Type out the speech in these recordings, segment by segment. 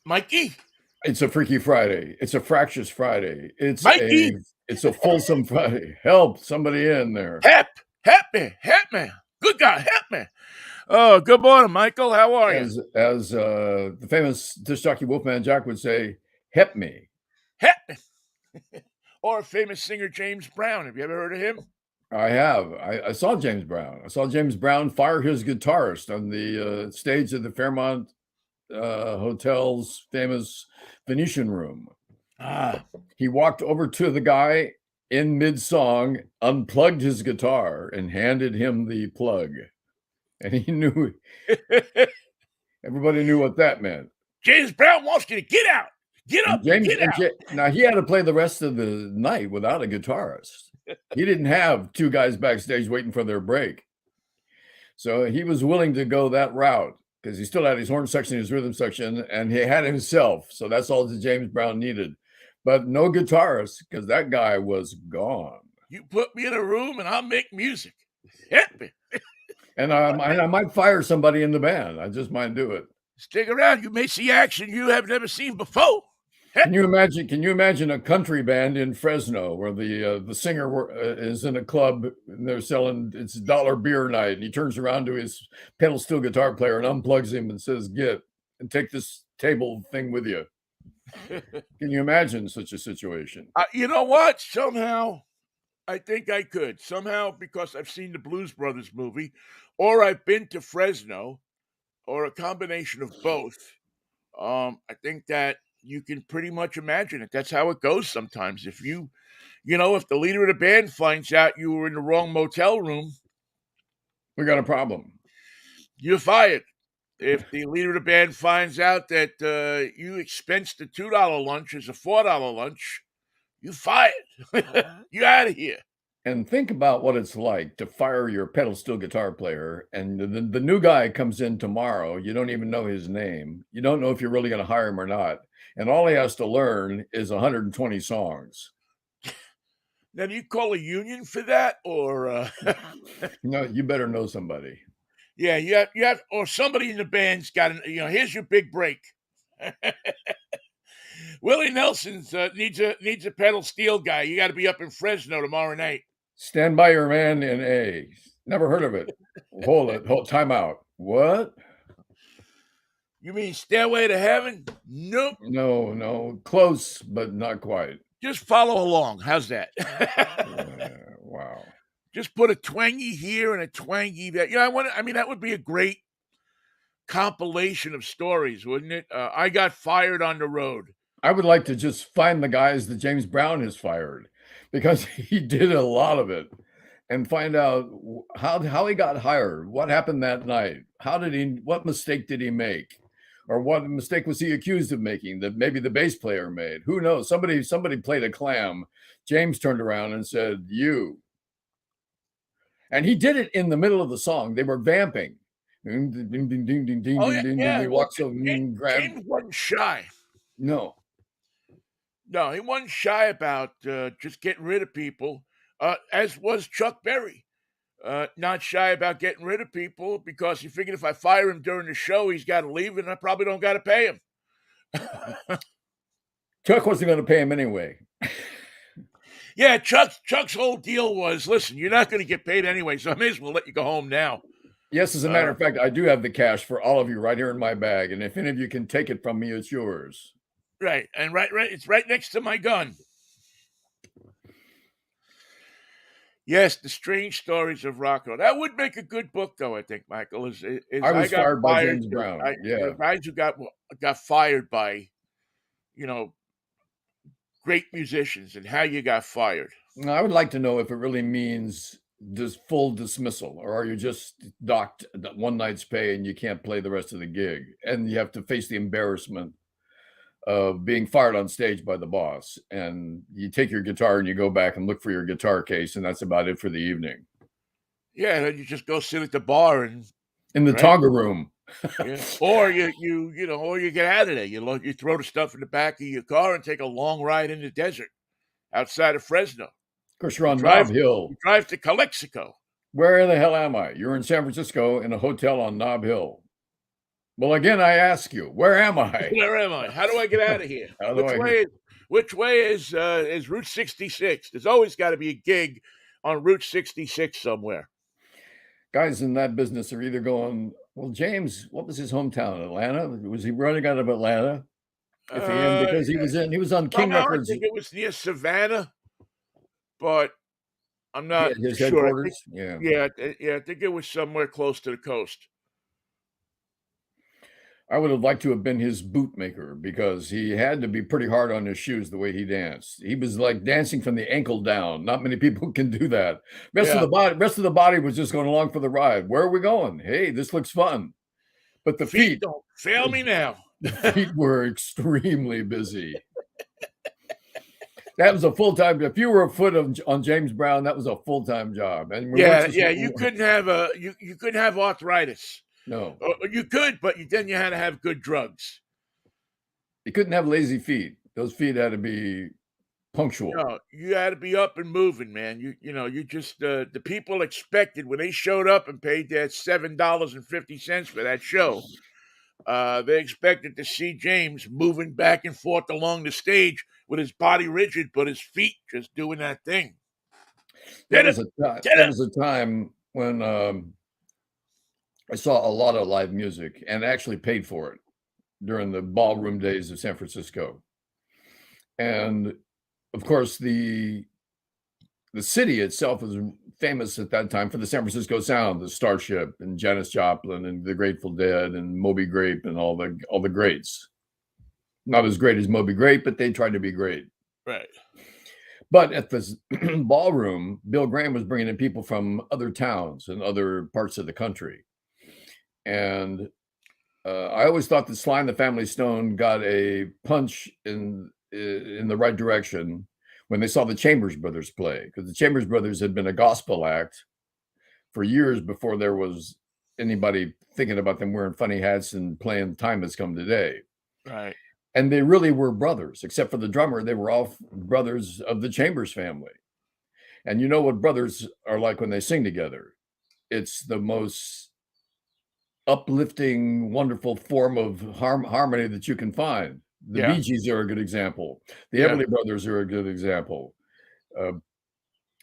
Mikey, It's a Freaky Friday. It's a fractious Friday. Mikey, It's a fulsome Friday. Help somebody in there. help me. Good God, help me. Oh, good morning, Michael. How are you? As the famous disc jockey Wolfman Jack would say, "Help me." Help me. Or famous singer James Brown. Have you ever heard of him? I have. I saw James Brown. I saw James Brown fire his guitarist on the stage of the Fairmont Hotel's famous Venetian Room. Ah, He walked over to the guy in mid-song, unplugged his guitar, and handed him the plug. And he knew, everybody knew what that meant. James Brown wants you to get out. Get up and get out. Now he had to play the rest of the night without a guitarist. He didn't have two guys backstage waiting for their break. So he was willing to go that route because he still had his horn section, his rhythm section, and he had himself. So that's all that James Brown needed. But no guitarist because that guy was gone. You put me in a room and I'll make music. Help me. And I might fire somebody in the band. I just might do it. Stick around. You may see action you have never seen before. Can you imagine a country band in Fresno where the singer is in a club and they're selling it's dollar beer night and he turns around to his pedal steel guitar player and unplugs him and says, "Get and take this table thing with you." Can you imagine such a situation? You know what? Somehow, I think I could. Somehow, because I've seen the Blues Brothers movie, or I've been to Fresno, or a combination of both. I think that you can pretty much imagine it. That's how it goes sometimes. If if the leader of the band finds out you were in the wrong motel room, We got a problem. you're fired. If the leader of the band finds out that you expensed the $2 lunch as a $4 lunch, you fired. You out of here. And think about what it's like to fire your pedal steel guitar player, and the new guy comes in tomorrow. You don't even know his name. You don't know if you're really going to hire him or not. And all he has to learn is 120 songs. Now, do you call a union for that, or No, you better know somebody. yeah, you have, or somebody in the band's got here's your big break. Willie Nelson's needs a pedal steel guy. You got to be up in Fresno tomorrow night. Stand by your man in A. Never heard of it. Hold it. Time out. What? You mean Stairway to Heaven? Nope. No. Close, but not quite. Just follow along. How's that? Wow. Just put a twangy here and a twangy there. That would be a great compilation of stories, wouldn't it? I got fired on the road. I would like to just find the guys that James Brown has fired because he did a lot of it and find out how he got hired, what happened that night, what mistake did he make, or what mistake was he accused of making that maybe the bass player made? Who knows? Somebody played a clam. James turned around and said, "You." And he did it in the middle of the song. They were vamping. Ding, ding, ding, ding, ding, ding, Oh, ding, ding. yeah. He walks up James and grabs. James wasn't shy. No, he wasn't shy about just getting rid of people, as was Chuck Berry. Not shy about getting rid of people because he figured if I fire him during the show, he's got to leave and I probably don't got to pay him. Chuck wasn't going to pay him anyway. Yeah, Chuck's whole deal was, listen, you're not going to get paid anyway, so I may as well let you go home now. Yes, as a matter of fact, I do have the cash for all of you right here in my bag, and if any of you can take it from me, it's yours. Right, and right, it's right next to my gun. Yes, the strange stories of Rocco. That would make a good book, though. I think, Michael. I was fired by James Brown. Yeah, guys who got fired by, great musicians, and how you got fired. I would like to know if it really means full dismissal, or are you just docked one night's pay and you can't play the rest of the gig, and you have to face the embarrassment of being fired on stage by the boss, and you take your guitar and you go back and look for your guitar case, and that's about it for the evening. Yeah, then you just go sit at the bar and in the Tonga room. Yeah. Or you get out of there. You throw the stuff in the back of your car and take a long ride in the desert outside of Fresno. Of course, you're on Nob Hill. You drive to Calexico. Where the hell am I? You're in San Francisco in a hotel on Nob Hill. Well, again, I ask you, where am I? Where am I? How do I get out of here? How do I get? Which way is Route 66? There's always got to be a gig on Route 66 somewhere. Guys in that business are either going, well, James, what was his hometown? Atlanta? Was he running out of Atlanta? If he in Uh, because he was on King Somehow I Records, think it was near Savannah, but I'm he not had his sure. I think, headquarters. Yeah. yeah, I think it was somewhere close to the coast. I would have liked to have been his bootmaker because he had to be pretty hard on his shoes the way he danced. He was like dancing from the ankle down. Not many people can do that. Yeah, Rest of the body was just going along for the ride. Where are we going? Hey, this looks fun. But feet don't fail me now. the feet were extremely busy. That was a full time. If you were a foot on James Brown, that was a full time job, and we weren't Yeah, just yeah, you couldn't have you couldn't have arthritis. no. You could, but then you had to have good drugs. You couldn't have lazy feet. Those feet had to be punctual. No, you had to be up and moving, man. You just the people expected when they showed up and paid that $7.50 for that show. They expected to see James moving back and forth along the stage with his body rigid, but his feet just doing that thing. There Did it, was a time. did There it. was a time when I saw a lot of live music and actually paid for it during the ballroom days of San Francisco. And of course, the city itself was famous at that time for the San Francisco Sound, the Starship and Janis Joplin and the Grateful Dead and Moby Grape and all the greats. Not as great as Moby Grape, but they tried to be great. Right. But at the ballroom, Bill Graham was bringing in people from other towns and other parts of the country. And I always thought that Sly and the Family Stone got a punch in the right direction when they saw the Chambers Brothers play, because the Chambers Brothers had been a gospel act for years before there was anybody thinking about them wearing funny hats and playing Time Has Come Today. Right. And they really were brothers, except for the drummer. They were all brothers of the Chambers family. And you know what brothers are like when they sing together. It's the most uplifting, wonderful form of harmony that you can find. The Yeah. Bee Gees are a good example. The Yeah. Everly Brothers are a good example. Uh,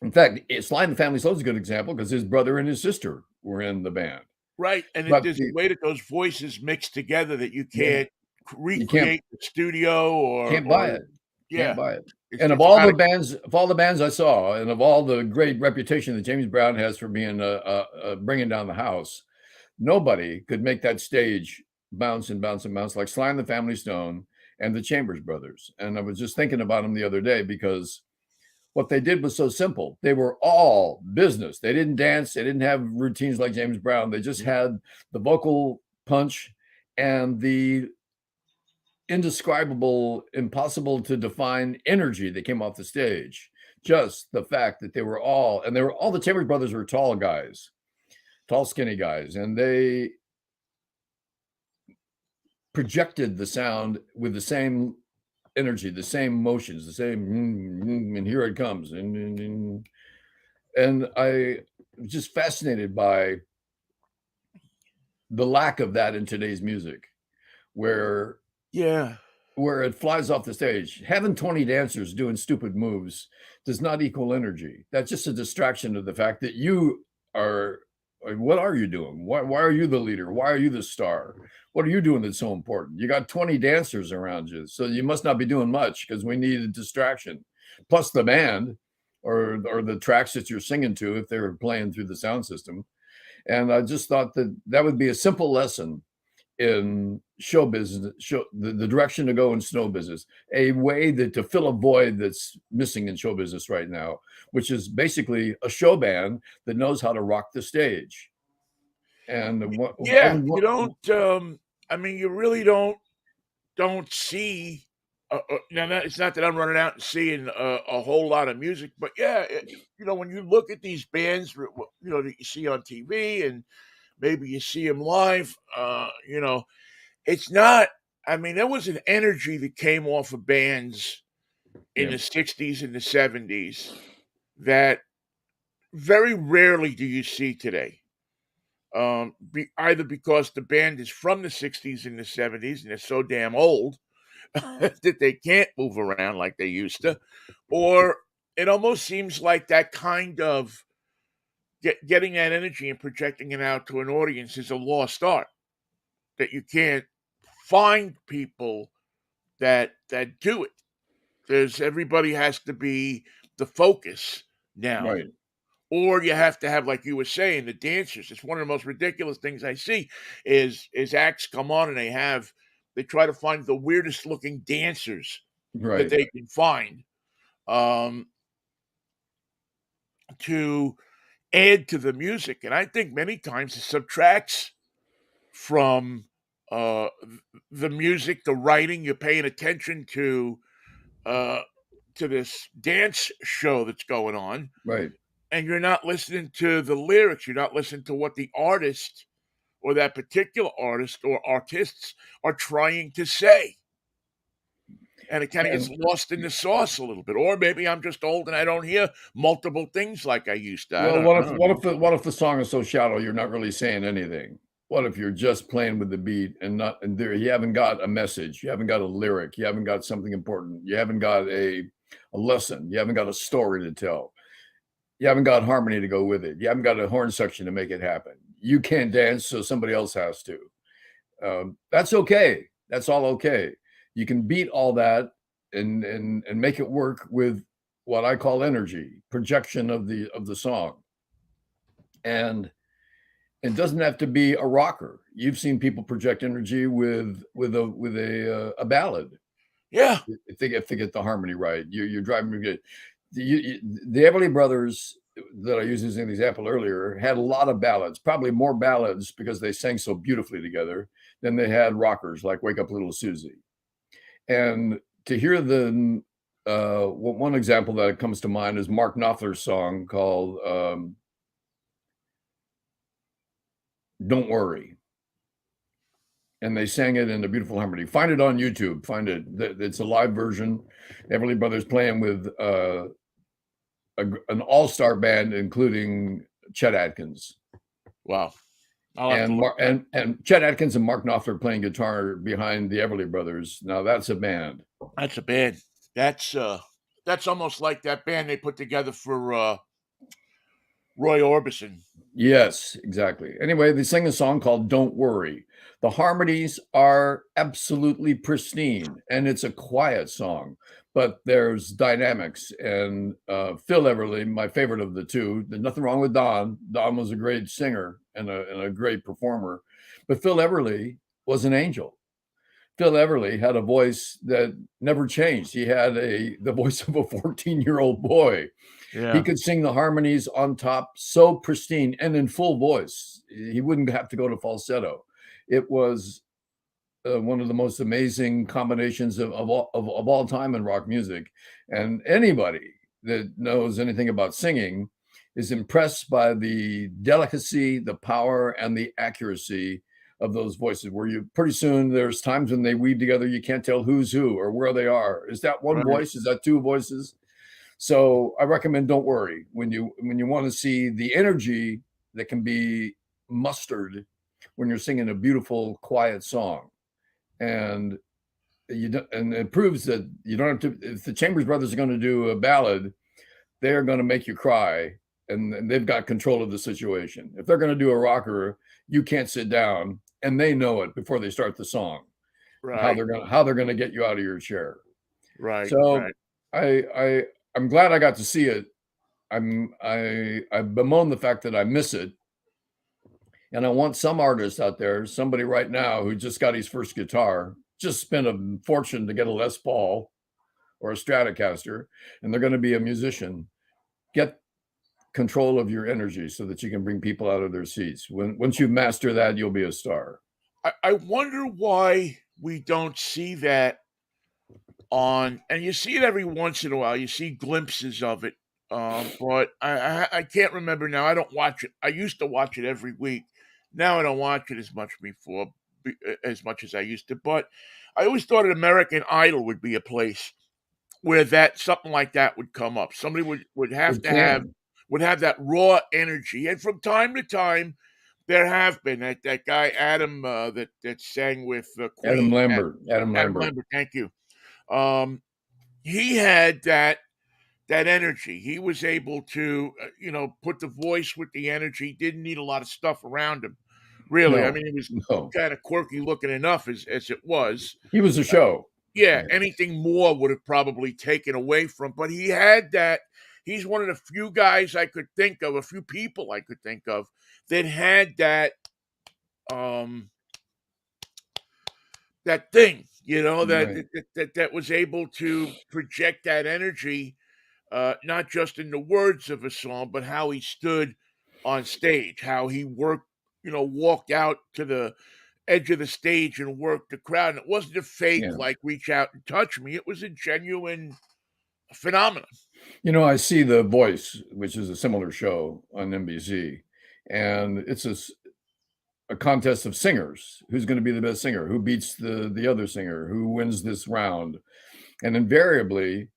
in fact, Sly and the Family Stone is a good example because his brother and his sister were in the band. Right. And But there's a way that those voices mix together that you yeah, can't you can't recreate the studio can't or buy it. Can't yeah. buy it. It's And it's got to of all the bands I saw, and of all the great reputation that James Brown has for being bringing down the house, nobody could make that stage bounce and bounce and bounce like Sly and the Family Stone and the Chambers Brothers. And I was just thinking about them the other day because what they did was so simple. They were all business. They didn't dance. They didn't have routines like James Brown. They just had the vocal punch and the indescribable, impossible to define energy that came off the stage. Just the fact that all the Chambers Brothers were tall guys, tall, skinny guys, and they projected the sound with the same energy, the same motions, the same, and here it comes. And I was just fascinated by the lack of that in today's music, where yeah. where it flies off the stage. Having 20 dancers doing stupid moves does not equal energy. That's just a distraction of the fact that you are what are you doing? Why are you the leader? Why are you the star? What are you doing that's so important? You got 20 dancers around you, so you must not be doing much because we need a distraction. Plus the band or the tracks that you're singing to if they're playing through the sound system. And I just thought that that would be a simple lesson in show business, the direction to go in show business, a way that to fill a void that's missing in show business right now, which is basically a show band that knows how to rock the stage. And Yeah, you don't, I mean, you really don't see, now that it's not that I'm running out and seeing a whole lot of music, but yeah, when you look at these bands, that you see on TV and maybe you see them live, it's not, I mean, there was an energy that came off of bands in yeah, the 60s and the 70s that very rarely do you see today. Either because the band is from the '60s and the '70s and they're so damn old that they can't move around like they used to, or it almost seems like that kind of getting that energy and projecting it out to an audience is a lost art, that you can't find people that do it. There's everybody has to be the focus now. Right. Or you have to have, like you were saying, the dancers. It's one of the most ridiculous things I see is acts come on and they try to find the weirdest looking dancers that Right. they can find, um, to add to the music. And I think many times it subtracts from the music, the writing. You're paying attention uh, to this dance show that's going on, Right. and you're not listening to the lyrics. You're not listening to what the artist or that particular artist or artists are trying to say. And it kind of gets And lost in the sauce a little bit. Or maybe I'm just old and I don't hear multiple things like I used to. well, I don't know. what if the song is so shallow you're not really saying anything? What if you're just playing with the beat and not and there you haven't got a message, you haven't got a lyric, you haven't got something important, you haven't got a lesson, you haven't got a story to tell, you haven't got harmony to go with it, you haven't got a horn section to make it happen. You can't dance, so somebody else has to. That's okay. That's all okay. You can beat all that and make it work with what I call energy, projection of the song. And it doesn't have to be a rocker. You've seen people project energy with a ballad Yeah. if they get the harmony right. You're driving good. The Everly Brothers that I used as an example earlier had a lot of ballads, probably more ballads because they sang so beautifully together than they had rockers like "Wake Up Little Susie." And to hear the one example that comes to mind is Mark Knopfler's song called "Don't Worry." And they sang it in a beautiful harmony. Find it on YouTube. Find it. It's a live version. Everly Brothers playing with an all-star band, including Chet Atkins. Wow. I'll have to look. And Chet Atkins and Mark Knopfler playing guitar behind the Everly Brothers. Now that's a band. That's a band. That's almost like that band they put together for Roy Orbison. Yes, exactly. Anyway, they sing a song called "Don't Worry." The harmonies are absolutely pristine, and it's a quiet song, but there's dynamics. And Phil Everly, my favorite of the two, there's nothing wrong with Don. Don was a great singer and a great performer, but Phil Everly was an angel. Phil Everly had a voice that never changed. He had the voice of a 14-year-old boy. He Yeah. could sing the harmonies on top so pristine and in full voice. He wouldn't have to go to falsetto. It was one of the most amazing combinations of all time in rock music. And anybody that knows anything about singing is impressed by the delicacy, the power, and the accuracy of those voices. Where you pretty soon there's times when they weave together, you can't tell who's who or where they are. Is that one Right. voice? Is that two voices? So I recommend Don't Worry when you want to see the energy that can be mustered when you're singing a beautiful, quiet song. And and it proves that you don't have to. If the Chambers Brothers are going to do a ballad, they're going to make you cry, and they've got control of the situation. If they're going to do a rocker, you can't sit down, and they know it before they start the song. Right. How they're going to get you out of your chair. Right. So Right. I'm glad I got to see it. I bemoan the fact that I miss it, and I want some artist out there, somebody right now who just got his first guitar, just spent a fortune to get a Les Paul or a Stratocaster, and they're going to be a musician. Get control of your energy so that you can bring people out of their seats. Once you master that, you'll be a star. I wonder why we don't see that on, and you see it every once in a while. You see glimpses of it, but I can't remember now. I don't watch it. I used to watch it every week. Now I don't watch it as much as much as I used to. But I always thought an American Idol would be a place where that something like that would come up. Somebody would have It to have can. would have that raw energy, and from time to time, There have been that guy Adam that sang with Adam Queen. Lambert. Adam Adam Lambert. Lambert, thank you. Um, he had that energy. He was able to, put the voice with the energy. Didn't need a lot of stuff around him, really. I No, mean, he was no. kind of quirky looking enough as it was. He was a show. Yeah, Yeah. anything more would have probably taken away from. But he had that. He's one of the few guys I could think of, a few people I could think of that had um that thing, Right. that was able to project that energy, not just in the words of a song, but how he stood on stage, how he worked, walked out to the edge of the stage and worked the crowd. And it wasn't a fake Yeah. like reach out and touch me. It was a genuine phenomenon. I see The Voice, which is a similar show on NBC, and it's a contest of singers. Who's going to be the best singer? Who beats the other singer? Who wins this round? And invariably,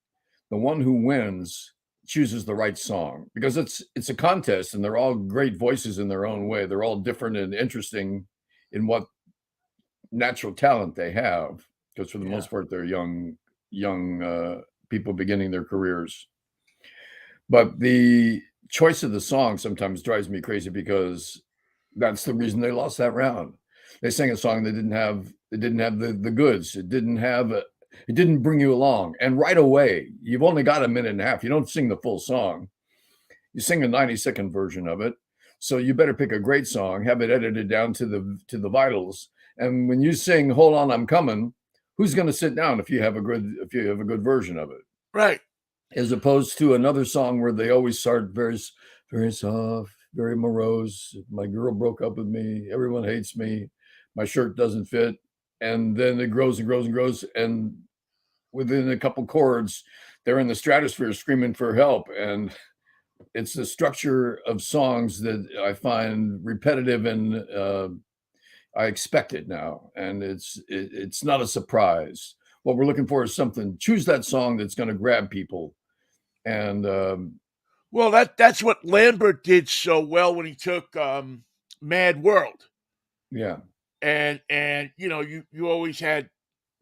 the one who wins chooses the right song because it's a contest, and they're all great voices in their own way. They're all different and interesting in what natural talent they have, because for the Yeah. most part, they're young people beginning their careers. But the choice of the song sometimes drives me crazy because that's the reason they lost that round. They sang a song that didn't have the goods. It didn't bring you along. And right away, you've only got a minute and a half. You don't sing the full song. You sing a 90-second version of it. So you better pick a great song, have it edited down to the vitals. And when you sing "Hold On, I'm Coming," who's going to sit down if you have a good version of it? Right. As opposed to another song where they always start very, very soft, very morose. My girl broke up with me. Everyone hates me. My shirt doesn't fit. And then it grows and grows and grows. And within a couple chords, they're in the stratosphere screaming for help. And it's the structure of songs that I find repetitive, and I expect it now. And it's not a surprise. What we're looking for is something. Choose that song that's going to grab people. And Well, that's what Lambert did so well when he took Mad World. yeah, And you always had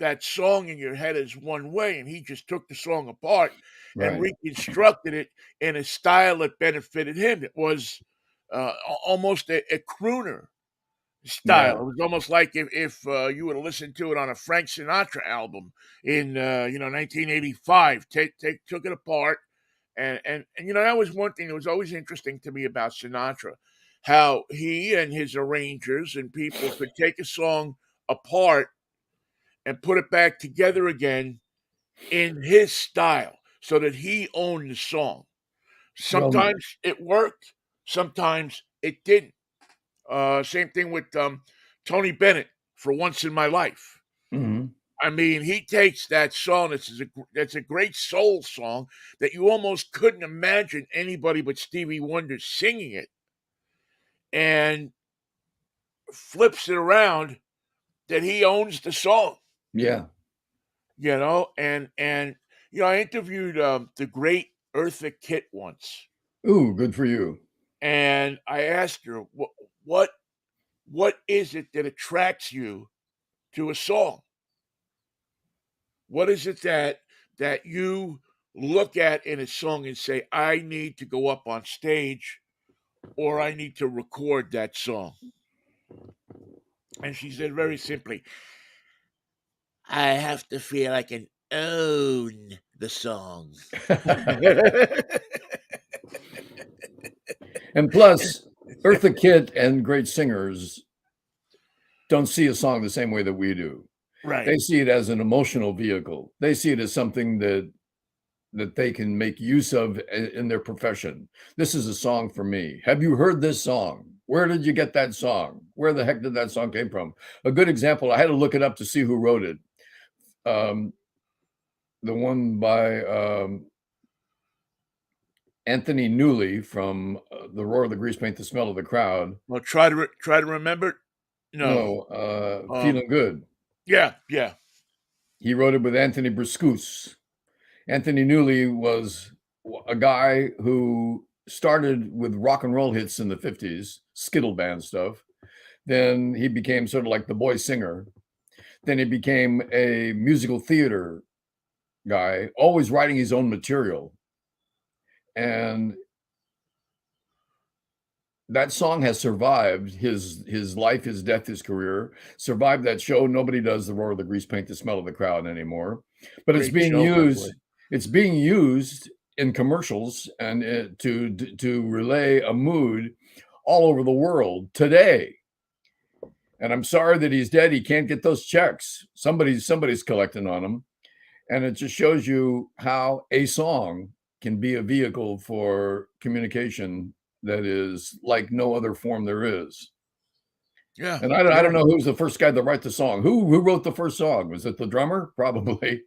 that song in your head as one way, and he just took the song apart and right. reconstructed it in a style that benefited him. It was almost a crooner style. Yeah. It was almost like if you would have listened to it on a Frank Sinatra album in 1985. Take took it apart, and that was one thing that was always interesting to me about Sinatra, how he and his arrangers and people could take a song apart and put it back together again in his style, so that he owned the song. Well, Sometimes it worked, sometimes it didn't. Same thing with Tony Bennett for "Once in My Life." mhm, I mean, he takes that song. That's a great soul song that you almost couldn't imagine anybody but Stevie Wonder singing it, and flips it around that he owns the song. yeah. I interviewed the great Eartha Kitt once, Ooh, good for you. and I asked her what what is it that attracts you to a song? What is it that you look at in a song and say, "I need to go up on stage or I need to record that song?" And she said very simply, "I have to feel I can own the song." And plus, Eartha Kitt and great singers don't see a song the same way that we do. Right. They see it as an emotional vehicle. They see it as something that they can make use of in their profession. This is a song for me. Have you heard this song? Where did you get that song? Where the heck did that song came from? A good example, I had to look it up to see who wrote it. Um, the one by Anthony Newley from The Roar of the Grease Paint, The Smell of the Crowd. Well, try to remember it. No. No, Um, Feeling Good. yeah, yeah. He wrote it with Anthony Briscoos. Anthony Newley was a guy who started with rock and roll hits in the 50s, Skittle band stuff. Then he became sort of like the boy singer. Then he became a musical theater guy, always writing his own material. And that song has survived his life, his death, his career, survived that show. Nobody does the roar of the grease paint, the smell of the crowd anymore. But Great show, by the way. it's being used in commercials and to relay a mood all over the world today. And I'm sorry that he's dead. He can't get those checks. Somebody's collecting on him. And it just shows you how a song can be a vehicle for communication that is like no other form there is. Yeah, And I yeah. don't know who's the first guy to write the song. Who wrote the first song? Was it the drummer? Probably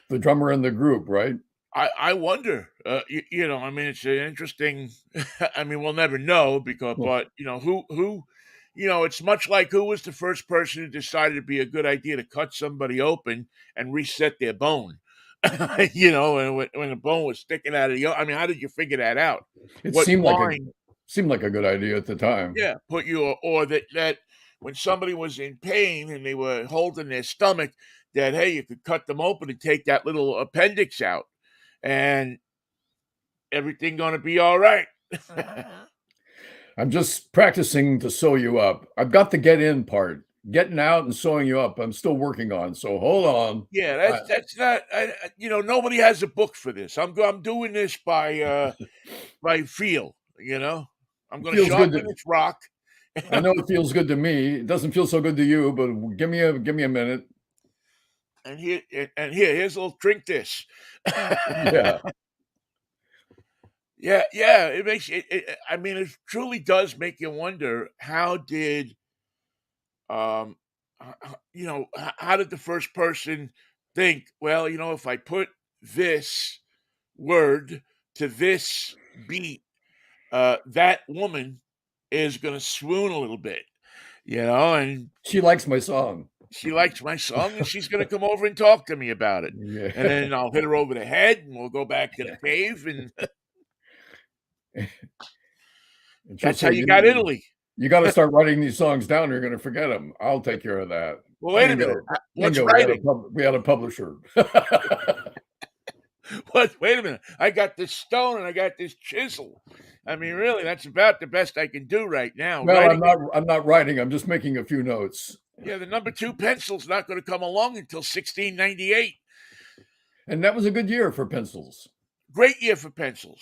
the drummer in the group, right? I wonder, I mean, it's an interesting I mean, we'll never know because Well, but, who it's much like who was the first person who decided it'd be a good idea to cut somebody open and reset their bone? And when the bone was sticking out of the I mean, how did you figure that out? it What line seemed like a good idea at the time. yeah, put you or that when somebody was in pain and they were holding their stomach, that, hey, you could cut them open and take that little appendix out, and everything gonna be alright. I'm just practicing to sew you up. I've got the get in part. Getting out and sewing you up, I'm still working on. So hold on. Yeah, I, that's not nobody has a book for this. I'm doing this by feel, you know? I'm it gonna feels good sharpen to, this rock. I know it feels good to me. It doesn't feel so good to you, but give me a minute. Here's a little drink this. Yeah. Yeah, yeah, it makes I mean, it truly does make you wonder how did, um, how did the first person think, "Well, if I put this word to this beat, that woman is gonna swoon a little bit," and She likes my song. she likes my song, and she's gonna come over and talk to me about it. And Yeah. then I'll hit her over the head, and we'll go back to the cave, and And she'll that's say, how you got Italy. you got to start writing these songs down. Or you're going to forget them. I'll take care of that. Well, wait a minute. Bingo. What's Bingo. writing? We had a publisher. What? Wait a minute. I got this stone and I got this chisel. I mean, really, that's about the best I can do right now. Well, Writing it. I'm not writing. I'm just making a few notes. Yeah, the number two pencil's not going to come along until 1698. And that was a good year for pencils. Great year for pencils,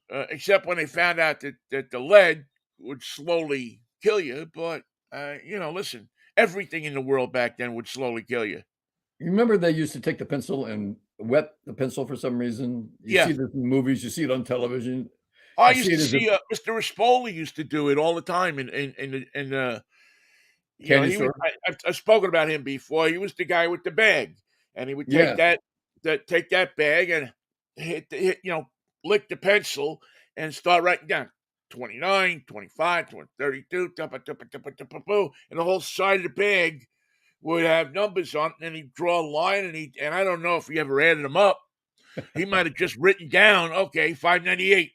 except when they found out that the lead would slowly kill you. But, listen, everything in the world back then would slowly kill you. You remember they used to take the pencil and wet the pencil for some reason? You Yeah. see this in movies, you see it on television. I You see used to it as a see Mr. Rispoli used to do it all the time in candy he was. store. I've spoken about him before. He was the guy with the bag, and he would take Yeah. that bag and lick the pencil and start writing down 29, 25, 32, and the whole side of the bag would have numbers on it, and he'd draw a line, and I don't know if he ever added them up. He might have just written down, okay, 598.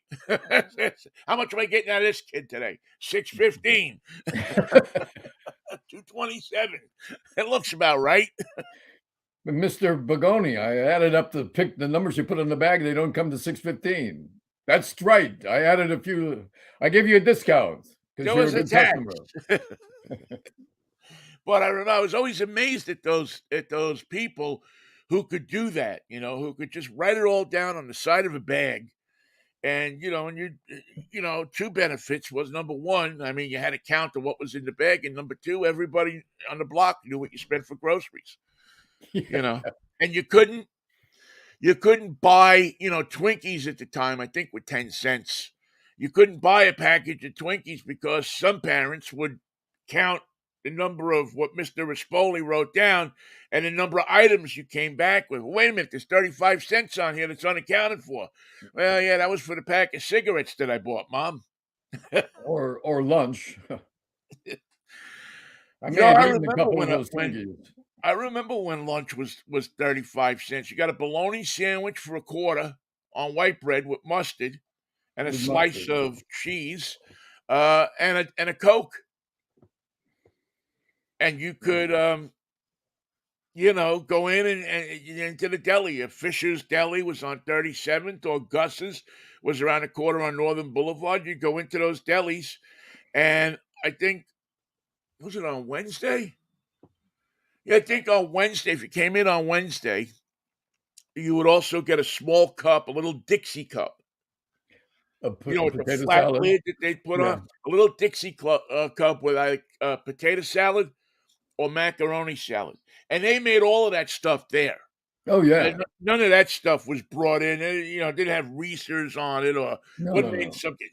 How much am I getting out of this kid today? 615. 227. It looks about right. Mr. Bagoni, I added up the numbers you put in the bag, they don't come to 615. That's right. I added a few. I gave you a discount because There you're a was a good tax. customer. But I remember I was always amazed at those people who could do that, who could just write it all down on the side of a bag. And two benefits was number one, I mean, you had a count of what was in the bag, and number two, everybody on the block knew what you spent for groceries, you Yeah. know. And you couldn't buy, Twinkies at the time, I think with 10 cents. You couldn't buy a package of Twinkies because some parents would count the number of what Mr. Rispoli wrote down and the number of items you came back with. Wait a minute, there's 35 cents on here that's unaccounted for. Well, yeah, that was for the pack of cigarettes that I bought, Mom. Or lunch. I You may know, have I eaten a remember couple of when those Twinkies. I remember when lunch was 35 cents. You got a bologna sandwich for a quarter on white bread with mustard, and a with slice mustard. of cheese, and a Coke, and you Yeah. could, go in and into the deli. If Fisher's Deli was on 37th or Gus's was around the corner on Northern Boulevard, you go into those delis, and I think was it on Wednesday? Yeah, I think on Wednesday, if you came in on Wednesday, you would also get a small cup, a little Dixie cup. A With the potato flat salad? lid that they put Yeah. on? A little Dixie cup with, like, potato salad or macaroni salad, and they made all of that stuff there. Oh, And yeah. none of that stuff was brought in, didn't have Reese's on it or No, wasn't no, made no. something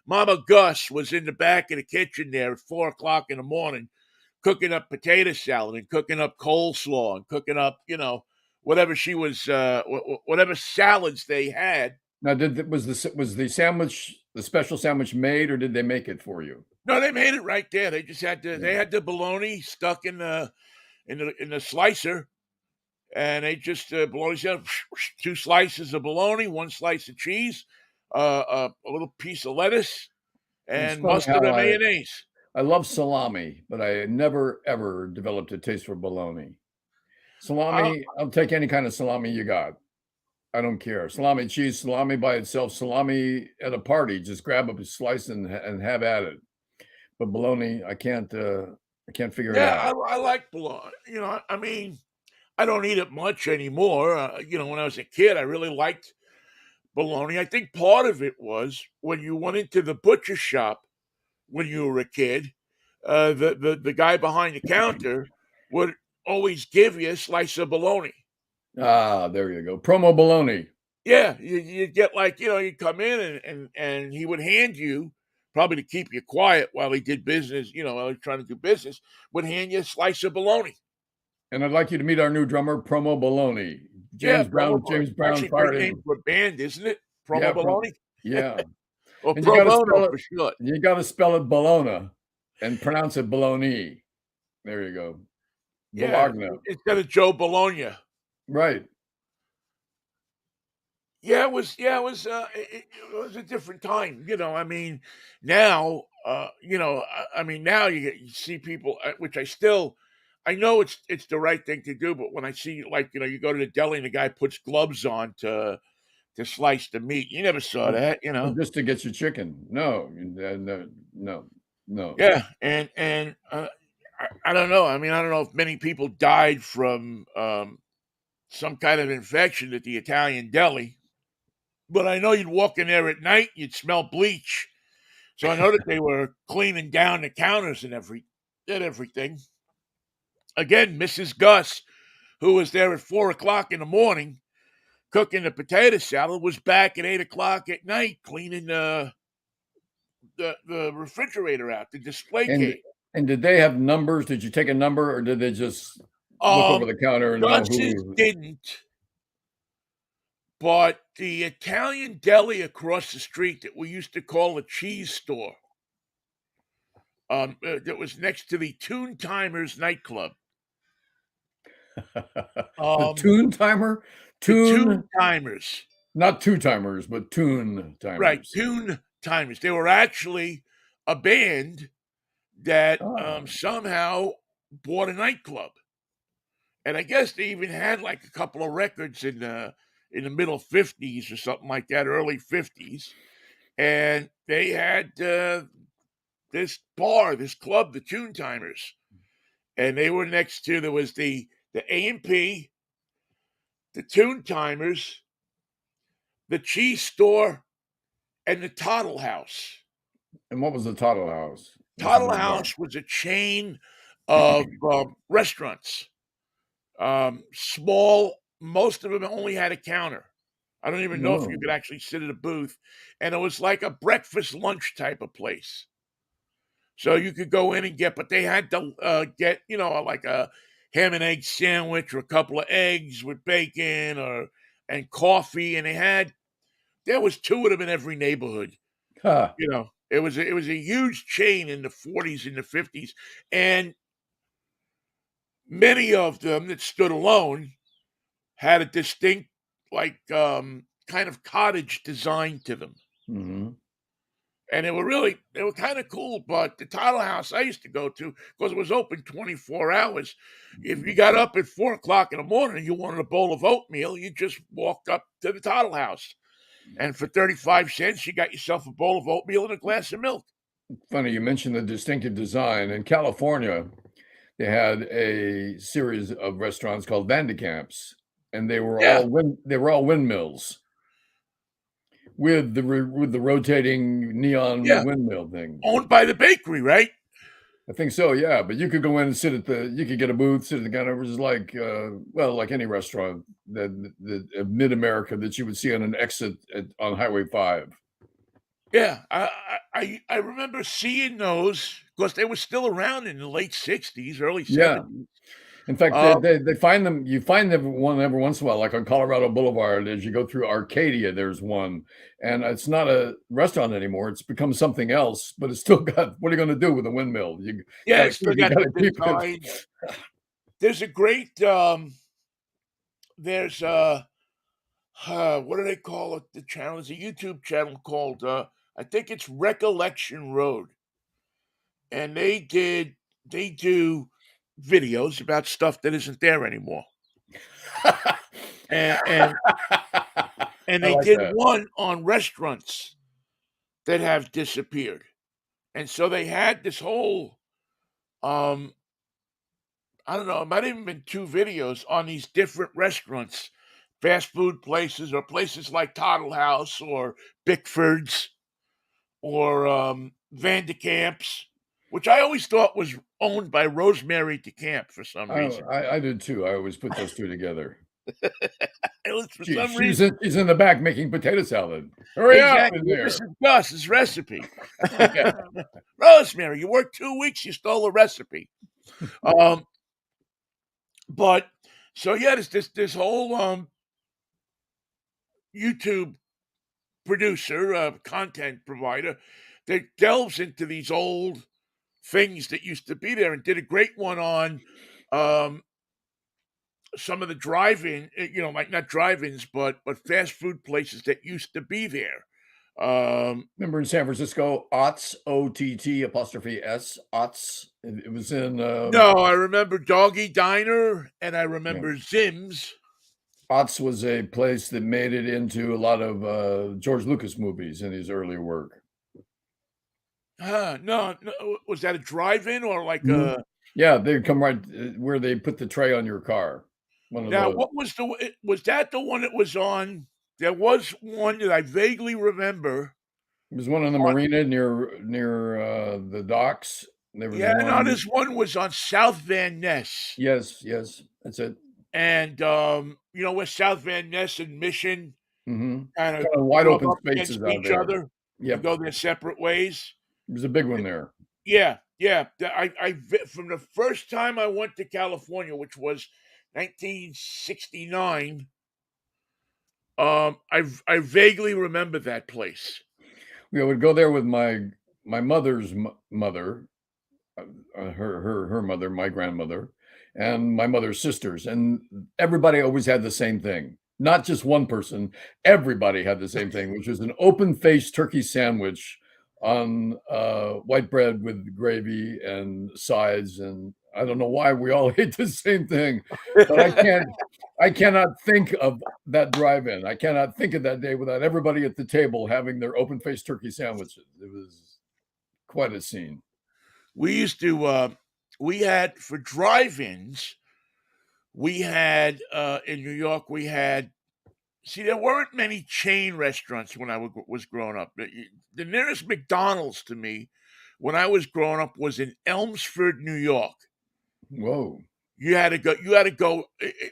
Mama Gus was in the back of the kitchen there at 4 o'clock in the morning cooking up potato salad and cooking up coleslaw and cooking up, whatever she was, whatever salads they had. Now, was the sandwich, the special sandwich made, or did they make it for you? No, they made it right there. They just had Yeah. the bologna stuck in the slicer, and they just bologna said 2 slices of bologna, 1 slice of cheese, a little piece of lettuce, It's and funny mustard how and mayonnaise. I love salami, but I never, ever developed a taste for bologna. Uh, Salami, I'll take any kind of salami you got. I don't care. Salami cheese, salami by itself, salami at a party, just grab up a slice and have at it. But bologna, I can't figure it yeah, out. I like bologna. I mean, I don't eat it much anymore. When I was a kid, I really liked bologna. I think part of it was when you went into the butcher shop when you were a kid, the guy behind the counter would always give you a slice of bologna. Ah, there you go. Promo bologna. Yeah, you'd get like, you'd come in and he would hand you, probably to keep you quiet while he did business, while he was trying to do business, would hand you a slice of bologna. And I'd like you to meet our new drummer, Promo Bologna. Yeah, promo bologna. James Brown Actually, great fired name him. for a band, isn't it? Yeah, Promo bologna, yeah. or And you pro gotta bono spell it for short. you gotta spell it Bologna and pronounce it Bologna. There you go. Yeah, Bologna. instead of Joe Bologna. Right. It was a different time. I mean, now, now you see people, which I know it's the right thing to do, but when I see, like, you go to the deli and the guy puts gloves on to slice the meat, you never saw Or that. just to get your chicken. No, no, no, no. Yeah, and I don't know. I mean, I don't know if many people died from some kind of infection at the Italian deli, but I know you'd walk in there at night, you'd smell bleach. So I know that they were cleaning down the counters and everything. Again, Mrs. Gus, who was there at 4 o'clock in the morning cooking the potato salad, was back at 8 o'clock at night cleaning the refrigerator out, the display And case. did they have numbers? Did you take a number, or did they just look over Um, the counter and know Gus's who? didn't, but the Italian deli across the street that we used to call a cheese store, that was next to the Toon Timers nightclub. The Um, tune timer? the Tune, Toon Timers, not two timers, but tune right? timers. Toon Timers. They were actually a band that Ah, somehow bought a nightclub, and I guess they even had like a couple of records in the middle '50s or something like that, early '50s, and they had this bar, this club, the Toon Timers, and they were next to there was the A&P, the Toon Timers, the cheese store, and the Toddle House. and what was the Toddle House? Must have Toddle been a bar. House was a chain of restaurants, small. Most of them only had a counter. I don't even know if you No. could actually sit at a booth, and it was like a breakfast lunch type of place. So you could go in and but they had to get, like a ham and egg sandwich or a couple of eggs with bacon and coffee. And there was two of them in every neighborhood. Huh. It was a huge chain in the 40s and the 50s. And many of them that stood alone had a distinct, like, kind of cottage design to them. Mhm. And they were kind of cool. But the title house I used to go to, because it was open 24 hours, if you got up at 4 o'clock in the morning and you wanted a bowl of oatmeal, you just walked up to the title house. And for 35 cents, you got yourself a bowl of oatmeal and a glass of milk. Funny you mentioned the distinctive design. In California, they had a series of restaurants called Vandecamps, and Yeah, they were all windmills with the rotating neon yeah. windmill thing. Owned by the bakery, right? I think so, yeah, but you could go in and you could get a booth, sit at the counter. It was like, well, like any restaurant that mid-America that you would see on an exit on Highway 5. Yeah, I remember seeing those because they were still around in the late '60s, early Yeah. '70s. In fact, Uh, they find them. You find them one every once in a while, like on Colorado Boulevard. As you go through Arcadia, there's one, and it's not a restaurant anymore. It's become something else, but it's still got. What are you going to do with a windmill? You yeah, got it's still to you got got the to keep it. design. There's a great there's what do they call it? The channel is a YouTube channel called I think it's Recollection Road, and they do videos about stuff that isn't there anymore. And and and I they like did that. one on restaurants that have disappeared. And so they had this whole um I don't know, it might have even been two videos on these different restaurants, fast food places or places like Toddle House or Bickford's or Vandekamps, which I always thought was owned by Rosemary DeCamp for some reason. I did too. I always put those two together. It was for some She's reason. she's in the back making potato salad. Hurry up in Exactly. This there. is Gus's recipe. Yeah. Rosemary, you worked 2 weeks, you stole a recipe. Um, but so yeah, this whole YouTube producer, content provider that delves into these old things that used to be there and did a great one on um, some of the drive-in, like not drive-ins, but fast food places that used to be there. Remember in San Francisco, Otts, OTT apostrophe S, Otts. It was in no, I remember Doggy Diner and I yeah. remember Zim's. Otts was a place that made it into a lot of George Lucas movies in his early work. No, no, was that a drive-in or like Mhm. a? Yeah, they'd come right where they put the tray on your car. One of Now, those. what was that the one that was on? There was one that I vaguely remember. There was one on the On, marina near the docks. There was yeah, no, one. this one was on South Van Ness. Yes, yes, that's it. And, where South Van Ness and Mission Mhm. kinda Kind of wide rub open up against spaces out each there. other and Yep. go their separate ways. There's a big one there. Yeah, yeah. From the first time I went to California, which was 1969, I vaguely remember that place. We would go there with my mother's mother, her mother, my grandmother, and my mother's sisters, and everybody always had the same thing. Not just one person, everybody had the same thing, which was an open-faced turkey sandwich on white bread with gravy and sides. And I don't know why we all ate the same thing, but I cannot think of that drive-in. I cannot think of that day without everybody at the table having their open-faced turkey sandwiches. It was quite a scene. We used to, we had for drive-ins, we had, in New York, we had see, there weren't many chain restaurants when was growing up. The nearest McDonald's to me when I was growing up was in Elmsford, New York. Whoa. You had to go,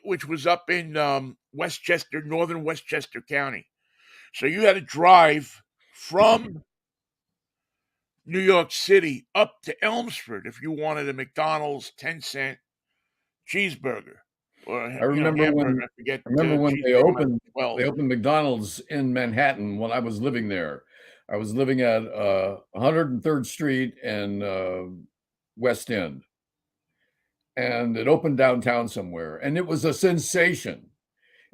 which was up in Westchester, northern Westchester County. So you had to drive from New York City up to Elmsford if you wanted a McDonald's 10-cent cheeseburger or I remember hamburger. when I forget they cheeseburger might be 12. opened McDonald's in Manhattan when I was living there. I was living at 103rd Street and West End, and it opened downtown somewhere, and it was a sensation.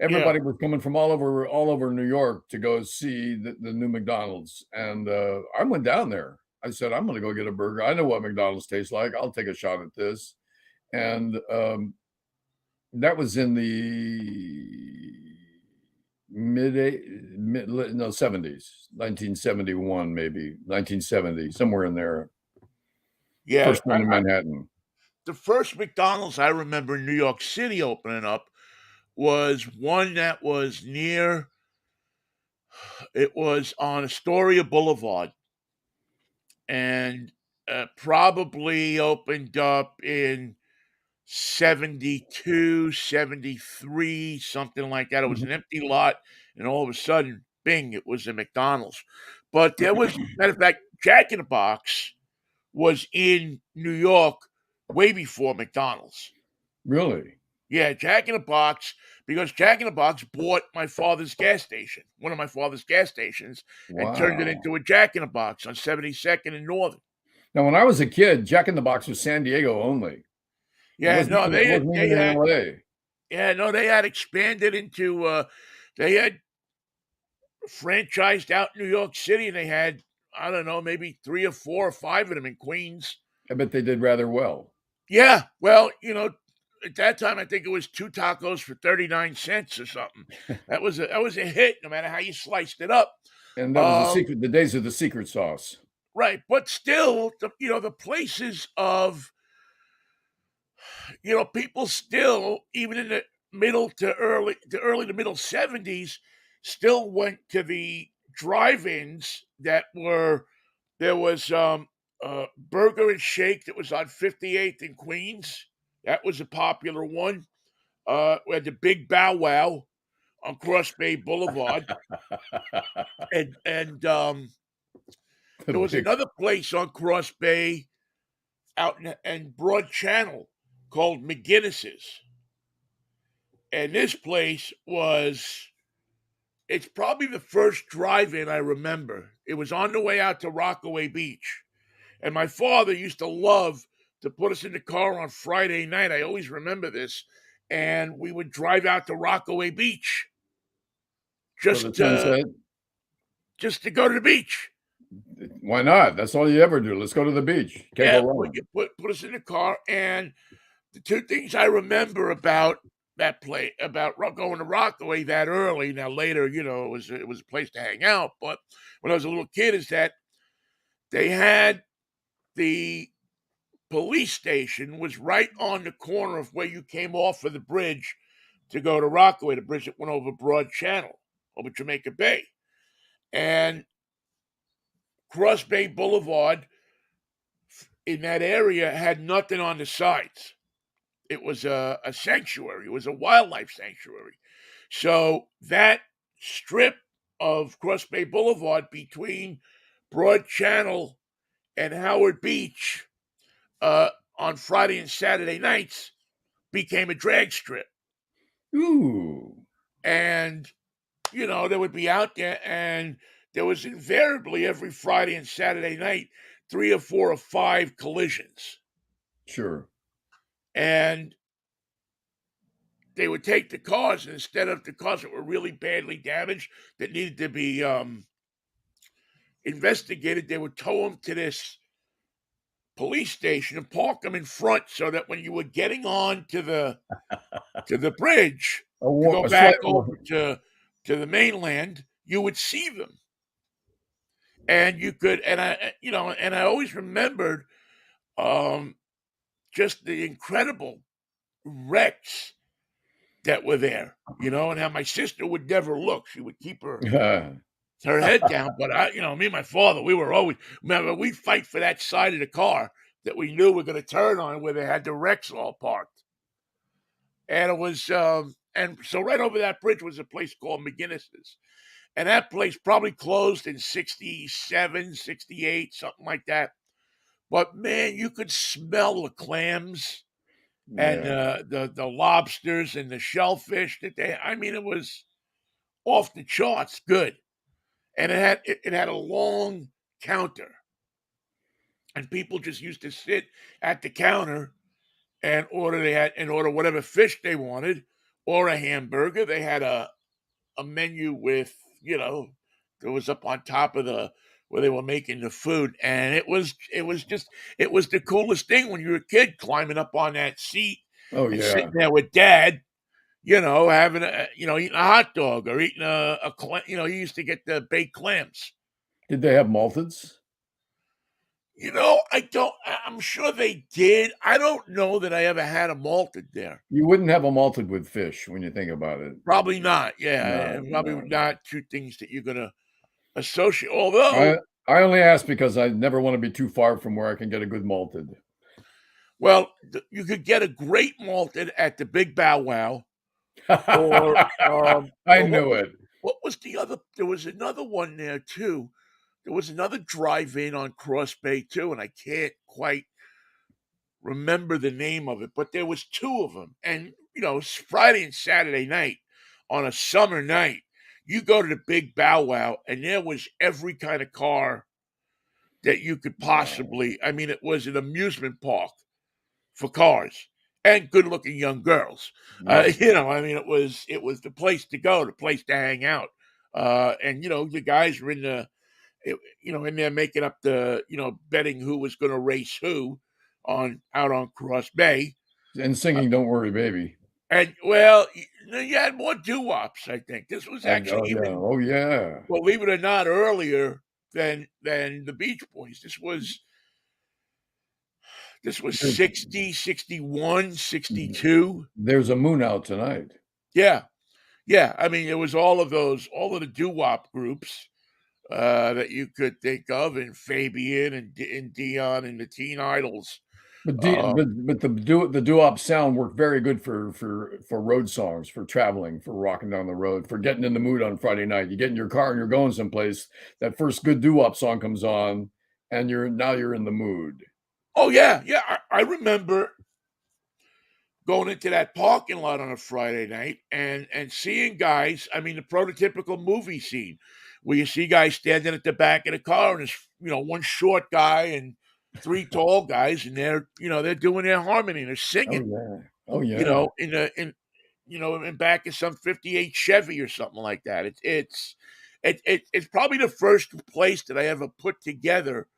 Yeah. everybody was coming from all over New York to go see the new McDonald's, and I went down there. I said, I'm going to go get a burger. I know what McDonald's tastes like. I'll take a shot at this. And that was in the mid no 70s, 1971, maybe 1970, somewhere in there. Yeah, First one in Manhattan. the first McDonald's I remember in New York City opening up was one that was near it was on Astoria Boulevard, and, probably opened up in 72, 73, something like that. It was Mhm. an empty lot, and all of a sudden, bing, it was a McDonald's. But there was matter of fact, Jack in the Box was in New York way before McDonald's. Really? Yeah, Jack in the Box, because Jack in the Box bought my father's gas station, one of my father's gas stations, and turned it Wow. into a Jack in the Box on 72nd and Northern. Now, when I was a kid, Jack in the Box was San Diego only. It Yeah, no, wasn't they even in had LA. yeah, no, they had expanded into they had franchised out in New York City, and they had, I don't know, maybe 3 or 4 or 5 of them in Queens. I bet they did rather well. Yeah, well, at that time, I think it was 2 tacos for 39 cents or something. That was a hit no matter how you sliced it up. And that was Um, the days of the secret sauce. right, but still, the places of, people still, even in the early to middle 70s, still went to the drive-ins that were there was, Burger and Shake that was on 58th and Queens. That was a popular one. We had the Big Bow Wow on Cross Bay Boulevard, and The there was big another place on Cross Bay out in Broad Channel called McGinnis's, and this place was it's probably the first drive-in I remember. It was on the way out to Rockaway Beach. And my father used to love to put us in the car on Friday night. I always remember this. And we would drive out to Rockaway Beach for the just to sunset. just to go to the beach. Why not? That's all you ever do. Let's go to the beach. Can't go Yeah, put, wrong. put us in the car. And the two things I remember about that play about going to Rockaway that early. Now later, it was a place to hang out. But when I was a little kid, is that they had the police station was right on the corner of where you came off of the bridge to go to Rockaway, the bridge that went over Broad Channel, over Jamaica Bay. And Cross Bay Boulevard in that area had nothing on the sides. It was a sanctuary, it was a wildlife sanctuary. So that strip of Cross Bay Boulevard between Broad Channel and Howard Beach on Friday and Saturday nights became a drag strip. Ooh, And, they would be out there, and there was invariably every Friday and Saturday night 3 or 4 or 5 collisions. sure. And they would take the cars, and instead of the cars that were really badly damaged that needed to be investigated, they would tow them to this police station and park them in front so that when you were getting on to the bridge to go A slight back over to the mainland, you would see them. And you could and I always remembered, um, just the incredible wrecks that were there, and how my sister would never look. She would keep her head down, but me and my father, we were always remember, we'd fight for that side of the car that we knew were gonna turn on where they had the wrecks all parked. And it was, and so right over that bridge was a place called McGinnis's. And that place probably closed in 67, 68, something like that. But man, you could smell the clams and Yeah, the lobsters and the shellfish that they. I mean, it was off the charts good, and it had a long counter, and people just used to sit at the counter and order. They had and order whatever fish they wanted, or a hamburger. They had a menu with, you know, that was up on top of the where they were making the food, and it was the coolest thing when you were a kid climbing up on that seat Oh, and yeah. sitting there with dad, you know, having eating a hot dog or eating you used to get the baked clams. Did they have malteds? I'm sure they did. I don't know that I ever had a malted there. You wouldn't have a malted with fish when you think about it. Probably not. Yeah, No, and probably no. not two things that you're gonna associate. I Although, I only ask because I never wanna be too far from where I can get a good malted. well, you could get a great malted at the Big Bow Wow, or I or knew it. what was the other? There was another one there too. There was another drive-in on Cross Bay too, and I can't quite remember the name of it, but there was two of them, and Friday and Saturday night on a summer night, you go to the Big Bow Wow, and there was every kind of car that you could Wow. possibly. I mean, it was an amusement park for cars and good-looking young girls. Yep. I mean, it was the place to go, the place to hang out. And the guys were in there making up betting who was going to race who on out on Cross Bay. And singing "Don't Worry, Baby." And well, you had more doo-wops, I think. This was And actually oh, yeah. even, Oh, yeah. believe it or not, earlier than the Beach Boys. This was There's 60, 61, 62. there's a moon out tonight. Yeah. Yeah. I mean, it was all of the doo-wop groups that you could think of, and Fabian and Dion and the Teen Idols. But D Um, but the doo-wop sound worked very good for road songs, for traveling, for rocking down the road, for getting in the mood on Friday night. You get in your car and you're going someplace, that first good doo-wop song comes on, and you're in the mood. oh yeah, yeah. I remember going into that parking lot on a Friday night and seeing guys. I mean, the prototypical movie scene where you see guys standing at the back of the car, and there's one short guy and three tall guys, and they're doing their harmony, and they're Oh, singing. yeah. Oh, You yeah. know, in back of some '58 Chevy or something like that. It's probably the first place that I ever put together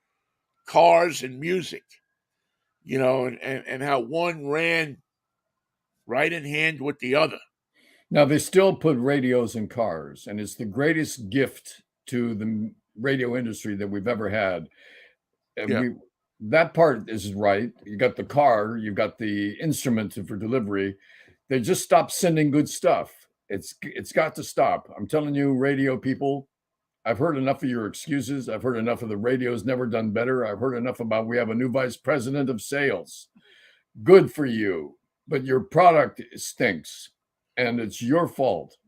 cars and music. And how one ran right in hand with the other. Now they still put radios in cars, and it's the greatest gift to the radio industry that we've ever had. And Yeah. we that part is right. You got the car, you've got the instrument for delivery. They just stopped sending good stuff. It's got to stop. I'm telling you, radio people, I've heard enough of your excuses. I've heard enough of the radio's never done better. I've heard enough about we have a new vice president of sales. Good for you, but your product stinks, and it's your fault.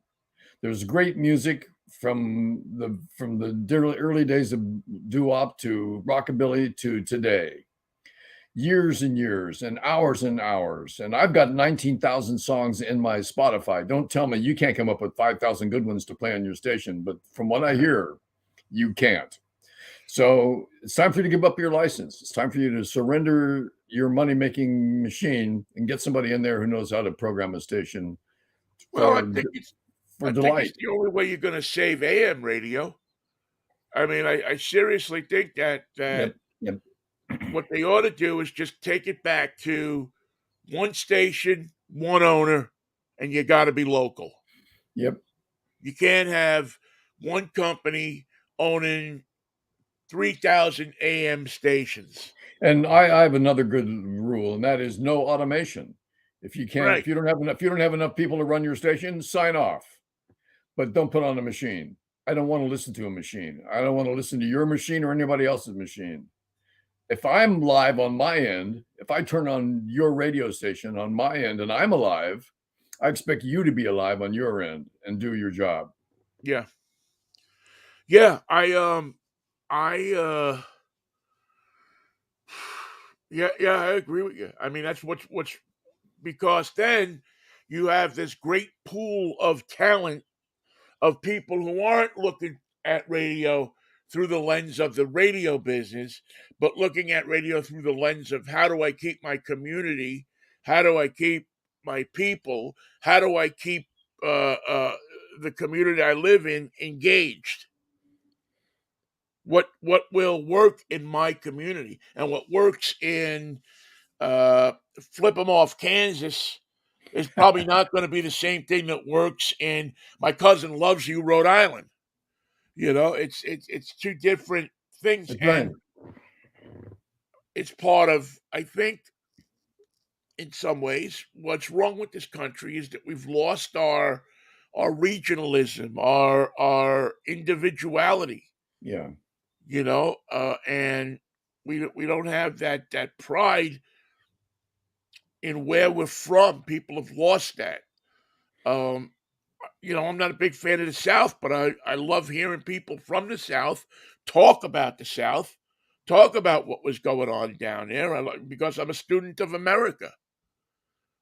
There's great music from the early days of doo-wop to rockabilly to today. Years and years and hours, and I've got 19,000 songs in my Spotify. Don't tell me you can't come up with 5,000 good ones to play on your station, but from what I hear, you can't. So it's time for you to give up your license. It's time for you to surrender your money-making machine and get somebody in there who knows how to program a station Well, for I think it's delight. the only way you're going to save AM radio. I mean, I seriously think that Yep, yep, what they ought to do is just take it back to one station, one owner, and you got to be local. yep. You can't have one company owning 3,000 AM stations. And I have another good rule, and that is no automation. Right. If you don't have enough people to run your station, sign off, but don't put on a machine. I don't want to listen to a machine. I don't want to listen to your machine or anybody else's machine. If I'm live on my end, if I turn on your radio station on my end and I'm alive, I expect you to be alive on your end and do your job. Yeah. Yeah. I yeah, yeah, I agree with you. I mean, that's what's because then you have this great pool of talent of people who aren't looking at radio through the lens of the radio business, but looking at radio through the lens of how do I keep my community? How do I keep, my people? How do I keep uh, uh, the community I live in engaged? What will work in my community and what works in uh, flip them off Kansas is probably not going to be the same thing that works in my cousin loves you Rhode Island. It's two different things, That's right. and it's part of, I think, in some ways, what's wrong with this country is that we've lost our regionalism, our individuality, Yeah. and we don't have that pride in where we're from. People have lost that. Um, I'm not a big fan of the South, but I love hearing people from the South talk about the South, talk about what was going on down there. Because I'm a student of America.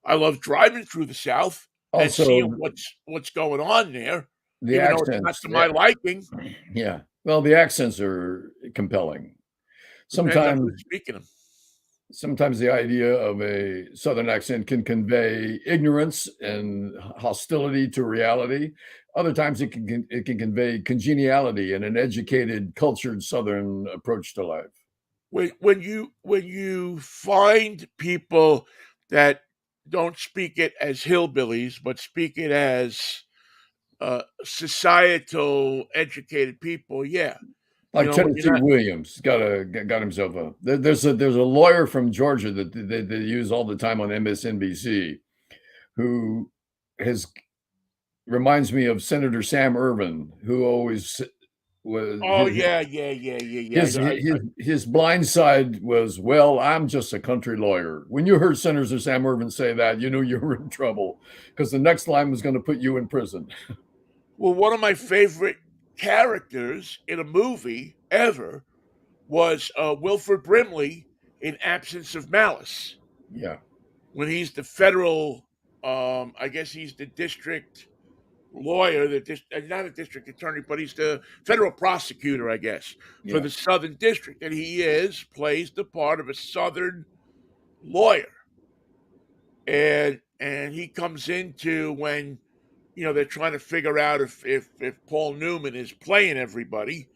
I love driving through the South and seeing Also, what's going on there, the even though it's not accents. to my liking. Yeah. Well, the accents are compelling. Depends on Sometimes who's speaking them. sometimes the idea of a Southern accent can convey ignorance and hostility to reality. Other times it can convey congeniality and an educated, cultured Southern approach to life. When you find people that don't speak it as hillbillies, but speak it as societal educated people, yeah. Like When you're Tennessee not. Williams got himself a there's a lawyer from Georgia that they use all the time on MSNBC who has reminds me of Senator Sam Ervin, who always was Oh yeah, yeah, yeah, yeah, yeah. his blind side was, "Well, I'm just a country lawyer." When you heard Senator Sam Ervin say that, you knew you were in trouble because the next line was going to put you in prison. Well, one of my favorite characters in a movie ever was Wilford Brimley in Absence of Malice, Yeah, when he's the federal. I guess he's the district lawyer, not a district attorney, but he's the federal prosecutor, I guess, for yeah, the Southern District, and he plays the part of a Southern lawyer, and he comes into when they're trying to figure out if Paul Newman is playing everybody.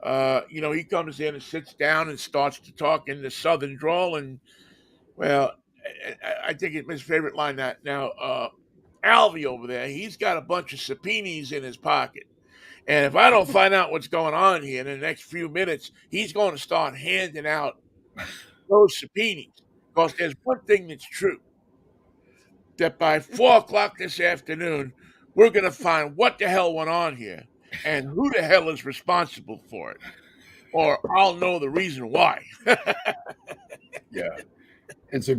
He comes in and sits down and starts to talk in the Southern drawl, and well, I think it's his favorite line that now. Alvy over there, he's got a bunch of subpoenas in his pocket. And if I don't find out what's going on here in the next few minutes, he's going to start handing out those subpoenas. Because there's one thing that's true, that by 4 o'clock this afternoon, we're going to find what the hell went on here and who the hell is responsible for it. Or I'll know the reason why. yeah. It's a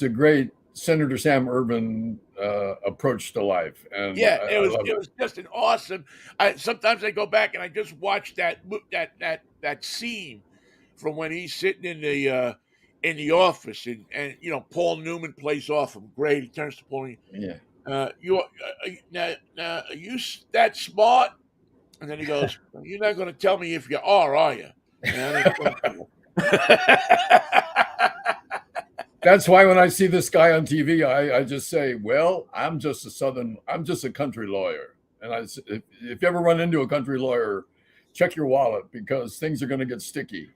great Senator Sam Ervin approach to life, and Yeah, I love it it. was just an awesome. Sometimes I go back and I just watch that scene from when he's sitting in the office, and Paul Newman plays off him. Great. He turns to Paul. Yeah, Now are you that smart? And then he goes, "Well, you're not going to tell me if you are you?" And I think, well, that's why when I see this guy on TV, I just say, "Well, I'm just a country lawyer." And if you ever run into a country lawyer, check your wallet because things are going to get sticky.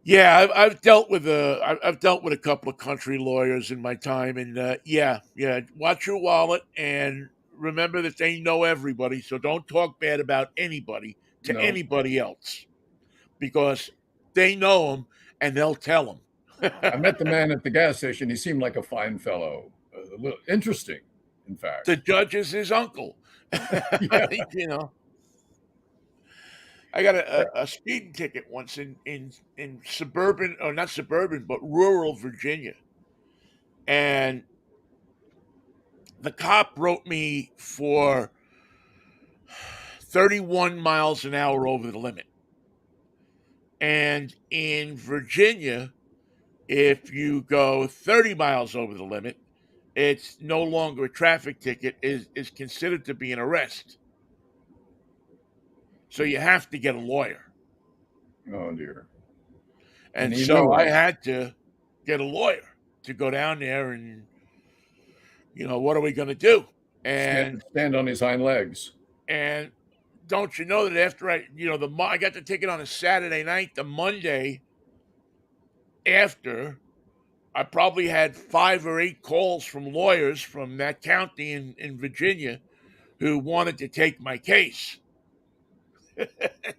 yeah, I've dealt with a couple of country lawyers in my time, and yeah, yeah. Watch your wallet and remember that they know everybody, so don't talk bad about anybody to No, anybody else because they know them and they'll tell them. I met the man at the gas station. He seemed like a fine fellow, a little interesting, in The fact. judge is his uncle. Yeah, you know, I got a speeding ticket once in suburban, or not suburban, but rural Virginia, and the cop wrote me for 31 miles an hour over the limit. And in Virginia, if you go 30 miles over the limit, it's no longer a traffic ticket, is considered to be an arrest. So you have to get a lawyer. oh dear. And And he so knew I it. had to get a lawyer to go down there and What are we going to do? Stand And stand on his hind legs. and don't you know that after I got the ticket on a Saturday night, the Monday after, I probably had 5 or 8 calls from lawyers from that county in Virginia who wanted to take my case.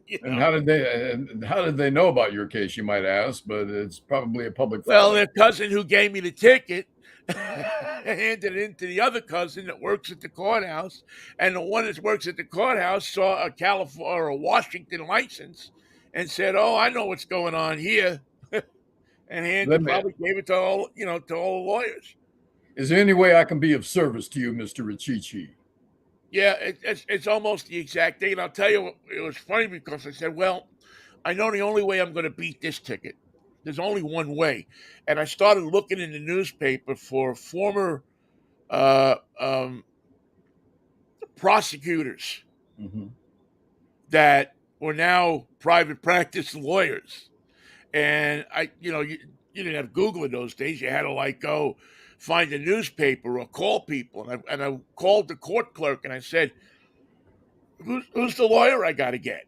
you And know, how did they know about your case, you might ask, but it's probably a public well, filing. their cousin who gave me the ticket handed it in to the other cousin that works at the courthouse, and the one that works at the courthouse saw a California or a Washington license and said, "Oh, I know what's going on here," and Let handed me probably gave it to all the lawyers. Is there any way I can be of service to you, Mr. Richichi? Yeah, it's almost the exact thing. And I'll tell you, it was funny because I said, "Well, I know the only way I'm going to beat this ticket. There's only one way." And I started looking in the newspaper for former uh, um, prosecutors Mhm. that were now private practice lawyers. And you didn't have Google in those days. You had to like go find a newspaper or call people. And I called the court clerk and I said, who's the lawyer I got to get?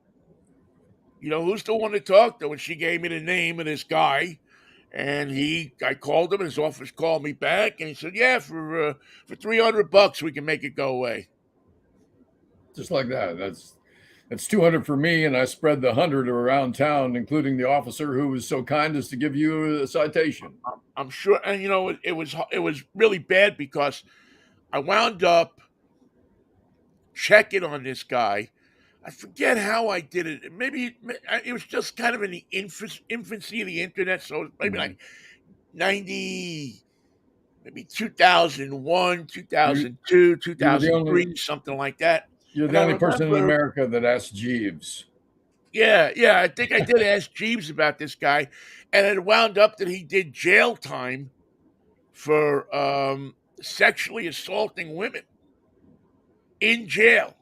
Who's the one to talk to? And she gave me the name of this guy. And I called him, and his office called me back, and he said, "Yeah, for $300, we can make it go away." Just like that. That's 200 for me, and I spread the 100 around town, including the officer who was so kind as to give you a citation. I'm sure, and it was really bad because I wound up checking on this guy. I forget how I did it. Maybe it was just kind of in the infancy of the internet, so maybe like Mhm. 90, maybe 2001, You 2002, you're the 2003, only something like that. you're And the I only person in remember, America that asked Jeeves. yeah, yeah, I think I did ask Jeeves about this guy, and it wound up that he did jail time for sexually assaulting women in jail.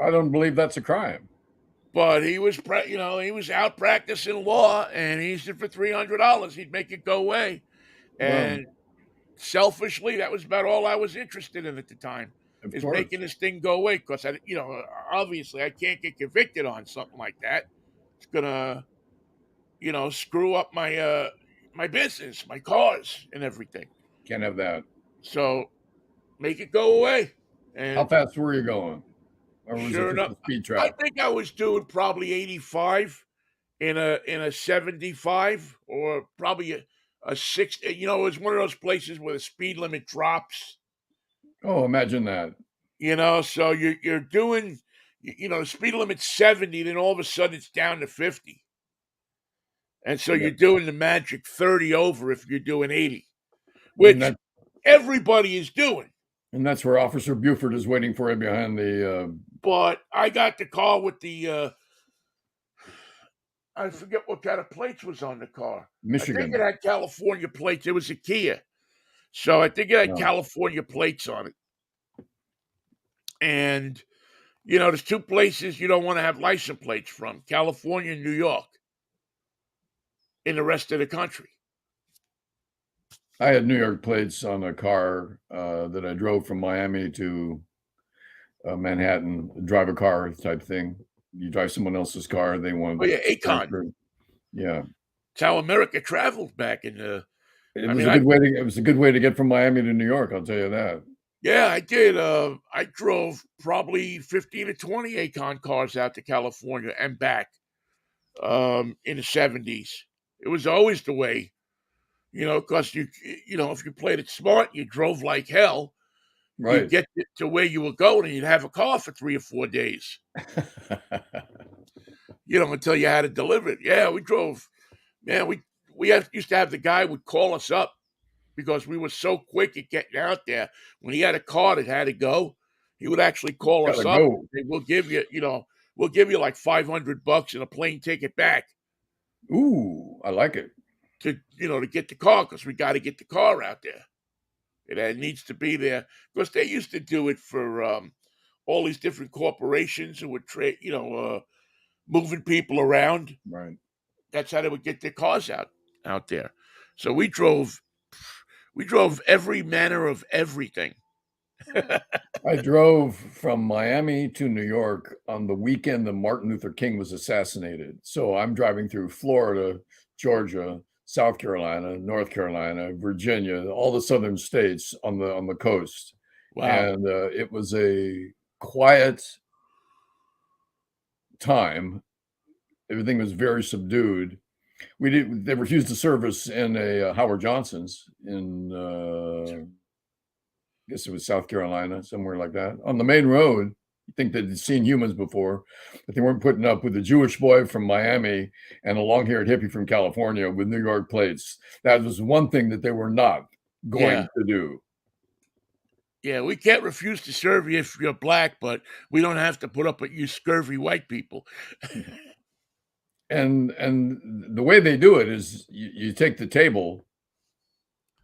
I don't believe that's a crime. But he was out practicing law, and he said for $300 he'd make it go away. Well, And selfishly, that was about all I was interested in at the time, of is course. making this thing go away because obviously I can't get convicted on something like that. It's gonna screw up my business, my cars, and everything. Can't have that. So make it go away. How And fast were you going? Or was it sure just enough, a speed I trap? think I was doing probably 85 in a 75, or probably a 60. It was one of those places where the speed limit drops. Oh, imagine that. So you're doing, the speed limit's 70, then all of a sudden it's down to 50. And so Yeah. you're doing the magic 30 over if you're doing 80, And which that everybody is doing. and that's where Officer Buford is waiting for you behind the But I got the car with I forget what kind of plates was on the car. I think it Michigan. had California plates. It was a Kia. So I think it had No. California plates on it. And, there's two places you don't want to have license plates from: California and New York, in the rest of the country. I had New York plates on a car that I drove from Miami to Manhattan, drive a car type thing. You drive someone else's car, they Oh, want yeah, to Akon. transfer. Yeah, It's how America traveled back in the. it I was mean, a good way to get from Miami to New York. I'll tell you that. yeah, I did. I drove probably 15 to 20 Akon cars out to California and back in the 70s. It was always the way, because if you played it smart, you drove like hell, you'd Right. get to where you were going and you'd have a car for 3 or 4 days, until you had to deliver it. Yeah, we drove. Man, used to have the guy would call us up because we were so quick at getting out there. When he had a car that had to go, he would actually call us Gotta up go. and say, we'll give you like $500 and a plane ticket back Ooh, I like it. to get the car, because we got to get the car out there. It needs to be there because they used to do it for all these different corporations who would trade, moving people around. Right. That's how they would get their cars out there. So we drove We drove every manner of everything. I drove from Miami to New York on the weekend that Martin Luther King was assassinated. So I'm driving through Florida, Georgia, South Carolina, North Carolina, Virginia, all the southern states on the coast, Wow. and it was a quiet time. Everything was very subdued. We did. They refused to service in a Howard Johnson's in I guess it was South Carolina, somewhere like that. On the main road, you think they'd seen humans before, but they weren't putting up with a Jewish boy from Miami and a long-haired hippie from California with New York plates. That was one thing that they were not Yeah. going to do. Yeah, we can't refuse to serve you if you're black, but we don't have to put up with you scurvy white people. And the way they do it is you take the table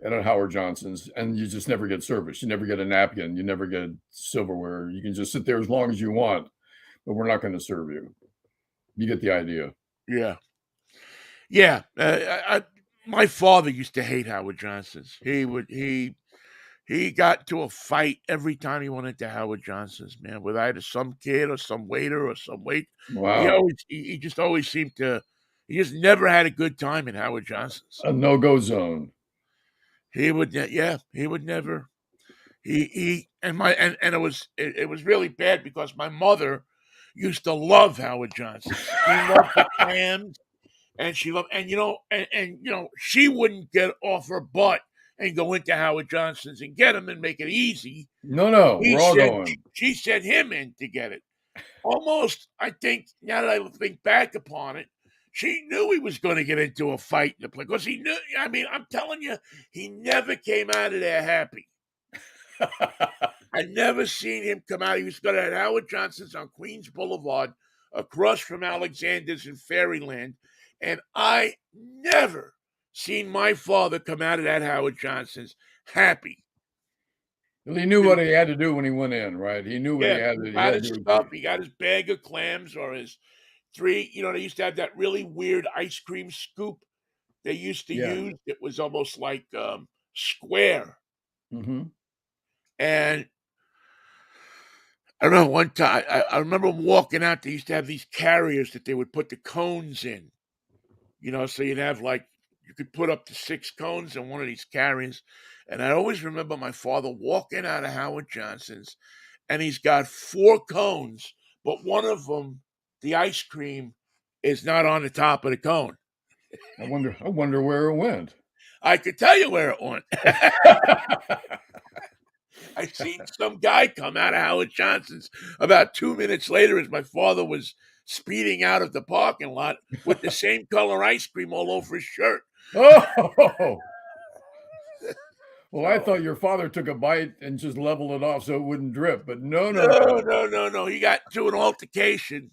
at a Howard Johnson's and you just never get service. You never get a napkin. You never get silverware. You can just sit there as long as you want, but we're not going to serve you. You get the idea. Yeah. Yeah. My father used to hate Howard Johnson's. He got to a fight every time he went into Howard Johnson's, man, with either some kid or some waiter or some wait. Wow. He just always seemed to he just never had a good time in Howard Johnson's. A no-go zone. He would never. He and it was really bad because my mother used to love Howard Johnson's. She loved the clams and she loved and she wouldn't get off her butt and go into Howard Johnson's and get him and make it easy. No, no, He we're all said going. she sent him in to get it. Almost, I think, now that I think back upon it, she knew he was going to get into a fight in the play because he knew. I mean, I'm telling you, he never came out of there happy. I never seen him come out. He was going to at Howard Johnson's on Queens Boulevard, across from Alexander's in Fairyland, and I never seen my father come out of that Howard Johnson's happy. Well, he knew what he had to do when he went in, right? He knew what Yeah, he he got had to his do. stuff. He got his bag of clams or his three. They used to have that really weird ice cream scoop they used to Yeah. use. It was almost like square. Mhm. And I don't know, one time I remember walking out. They used to have these carriers that they would put the cones in. So you'd have like you could put up to 6 cones in one of these carriers. And I always remember my father walking out of Howard Johnson's and he's got 4 cones, but one of them, the ice cream, is not on the top of the cone. I wonder where it went. I could tell you where it went. I seen some guy come out of Howard Johnson's about 2 minutes later as my father was speeding out of the parking lot with the same color ice cream all over his shirt. Oh! Well, I So thought your father took a bite and just leveled it off so it wouldn't drip, but no, no, no, no. no, no, no. He got into an altercation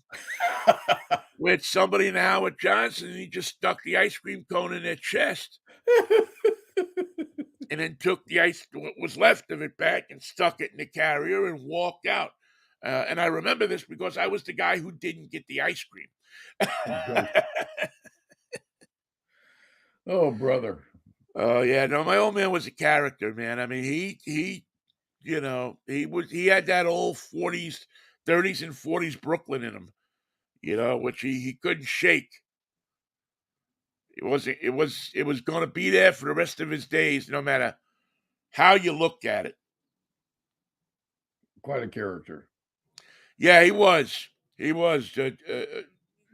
with somebody in Howard Johnson, and he just stuck the ice cream cone in their chest. And then took what was left of it back and stuck it in the carrier and walked out. And I remember this because I was the guy who didn't get the ice cream. Okay. Oh, brother. Oh yeah, no, my old man was a character, man. I mean, he had that old 40s, 30s and 40s Brooklyn in him, which he couldn't shake. It was going to be there for the rest of his days, no matter how you look at it. Quite a character. Yeah, he was. He was. Joe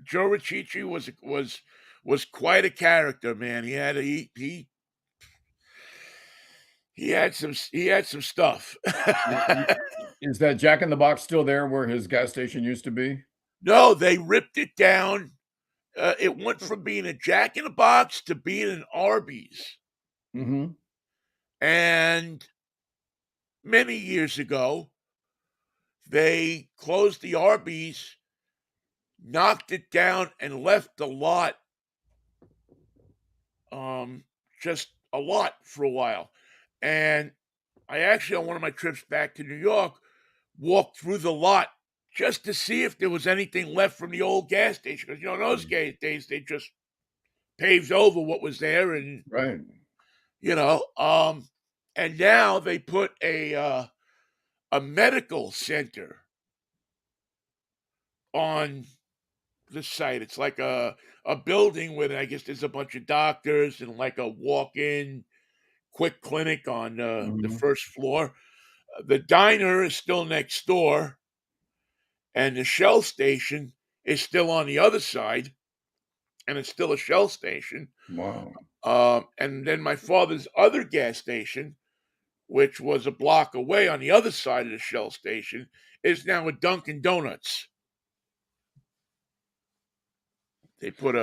Riccici was quite a character, man. He had some stuff. Is that Jack in the Box still there where his gas station used to be? No, they ripped it down. It went from being a Jack in the Box to being an Arby's. Mhm. And many years ago, they closed the Arby's, knocked it down, and left the lot um, just a lot for a while. And I actually, on one of my trips back to New York, walked through the lot just to see if there was anything left from the old gas station. Because, in those days, they just paved over what was there. And, Right. you know, um, and now they put a medical center on the site. It's like a building with, I guess, there's a bunch of doctors and like a walk-in quick clinic on the Mhm. first floor. The diner is still next door, and the Shell station is still on the other side, and it's still a Shell station. Wow. And then my father's other gas station, which was a block away on the other side of the Shell station, is now a Dunkin' Donuts. They put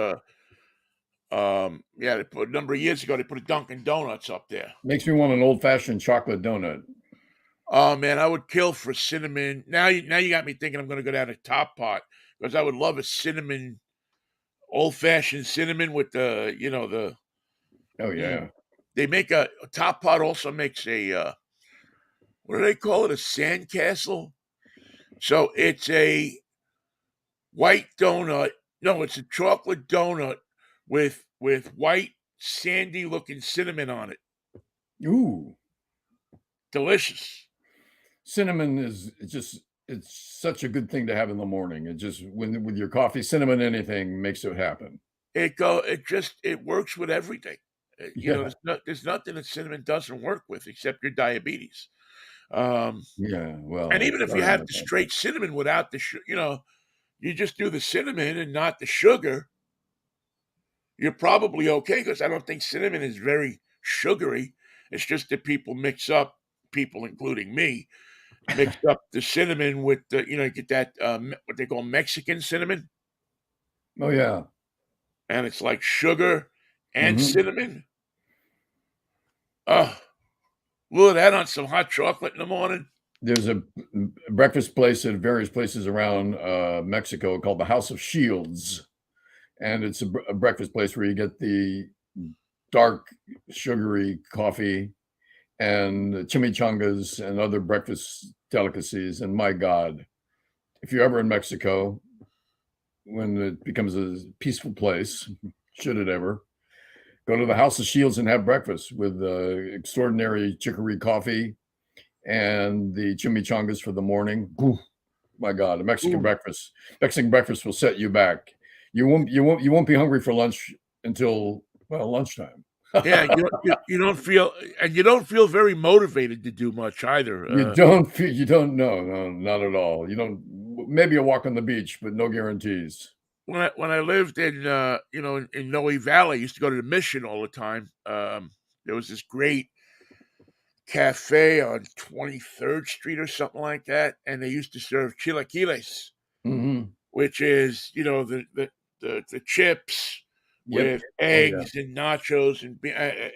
yeah, they put a number of years ago. They put a Dunkin' Donuts up there. Makes me want an old-fashioned chocolate donut. Oh man, I would kill for cinnamon. Now you got me thinking I'm going to go down to Top Pot because I would love a cinnamon, old fashioned cinnamon with the. Oh, Mm. yeah. They make a Top Pot also makes a what do they call it? A sandcastle. So it's a white donut. No, it's a chocolate donut with white sandy looking cinnamon on it. Ooh. Delicious. Cinnamon is it's such a good thing to have in the morning. It just when with your coffee, cinnamon anything makes it happen. It works with everything. Yeah. There's nothing that cinnamon doesn't work with except your diabetes. Um, Yeah. and Well, even if you sorry have about the that. straight cinnamon without you just do the cinnamon and not the sugar, you're probably okay because I don't think cinnamon is very sugary. It's just that people including me, mix up the cinnamon with you get that what they call Mexican cinnamon, Oh, yeah. and it's like sugar and Mhm. cinnamon. Oh, look at that on some hot chocolate in the morning. There's a breakfast place at various places around, Mexico called the House of Shields, and it's a breakfast place where you get the dark, sugary coffee and chimichangas and other breakfast delicacies, and my god, if you're ever in Mexico, when it becomes a peaceful place, should it ever, go to the House of Shields and have breakfast with, extraordinary chicory coffee and the chimichangas for the morning. Ooh, my god, a Ooh. Mexican breakfast will set you back. You won't be hungry for lunch until, well, lunchtime. Yeah, you don't feel and you don't feel very motivated to do much either. You don't know, no, not at all. You don't maybe a walk on the beach, but no guarantees. When I lived in in Noe Valley, I used to go to the Mission all the time. There was this great cafe on 23rd Street or something like that, and they used to serve chilaquiles, Mhm. which is the chips Yep. with Oh, yeah. eggs and nachos and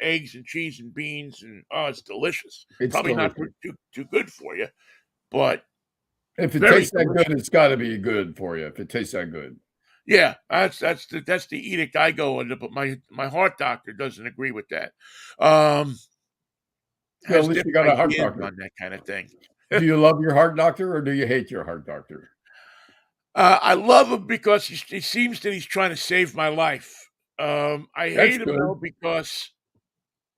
eggs and cheese and beans, and oh, it's delicious. It's Probably not delicious. too good for you, but If it very tastes that delicious. good, it's gotta be good for you, if it tastes that good. Yeah, that's the edict I go under, but my heart doctor doesn't agree with that. Um, Well, at has least you different got a heart ideas doctor. on that kind of thing. Do you love your heart doctor or do you hate your heart doctor? I love him because he seems that he's trying to save my life. I That's hate him though good. because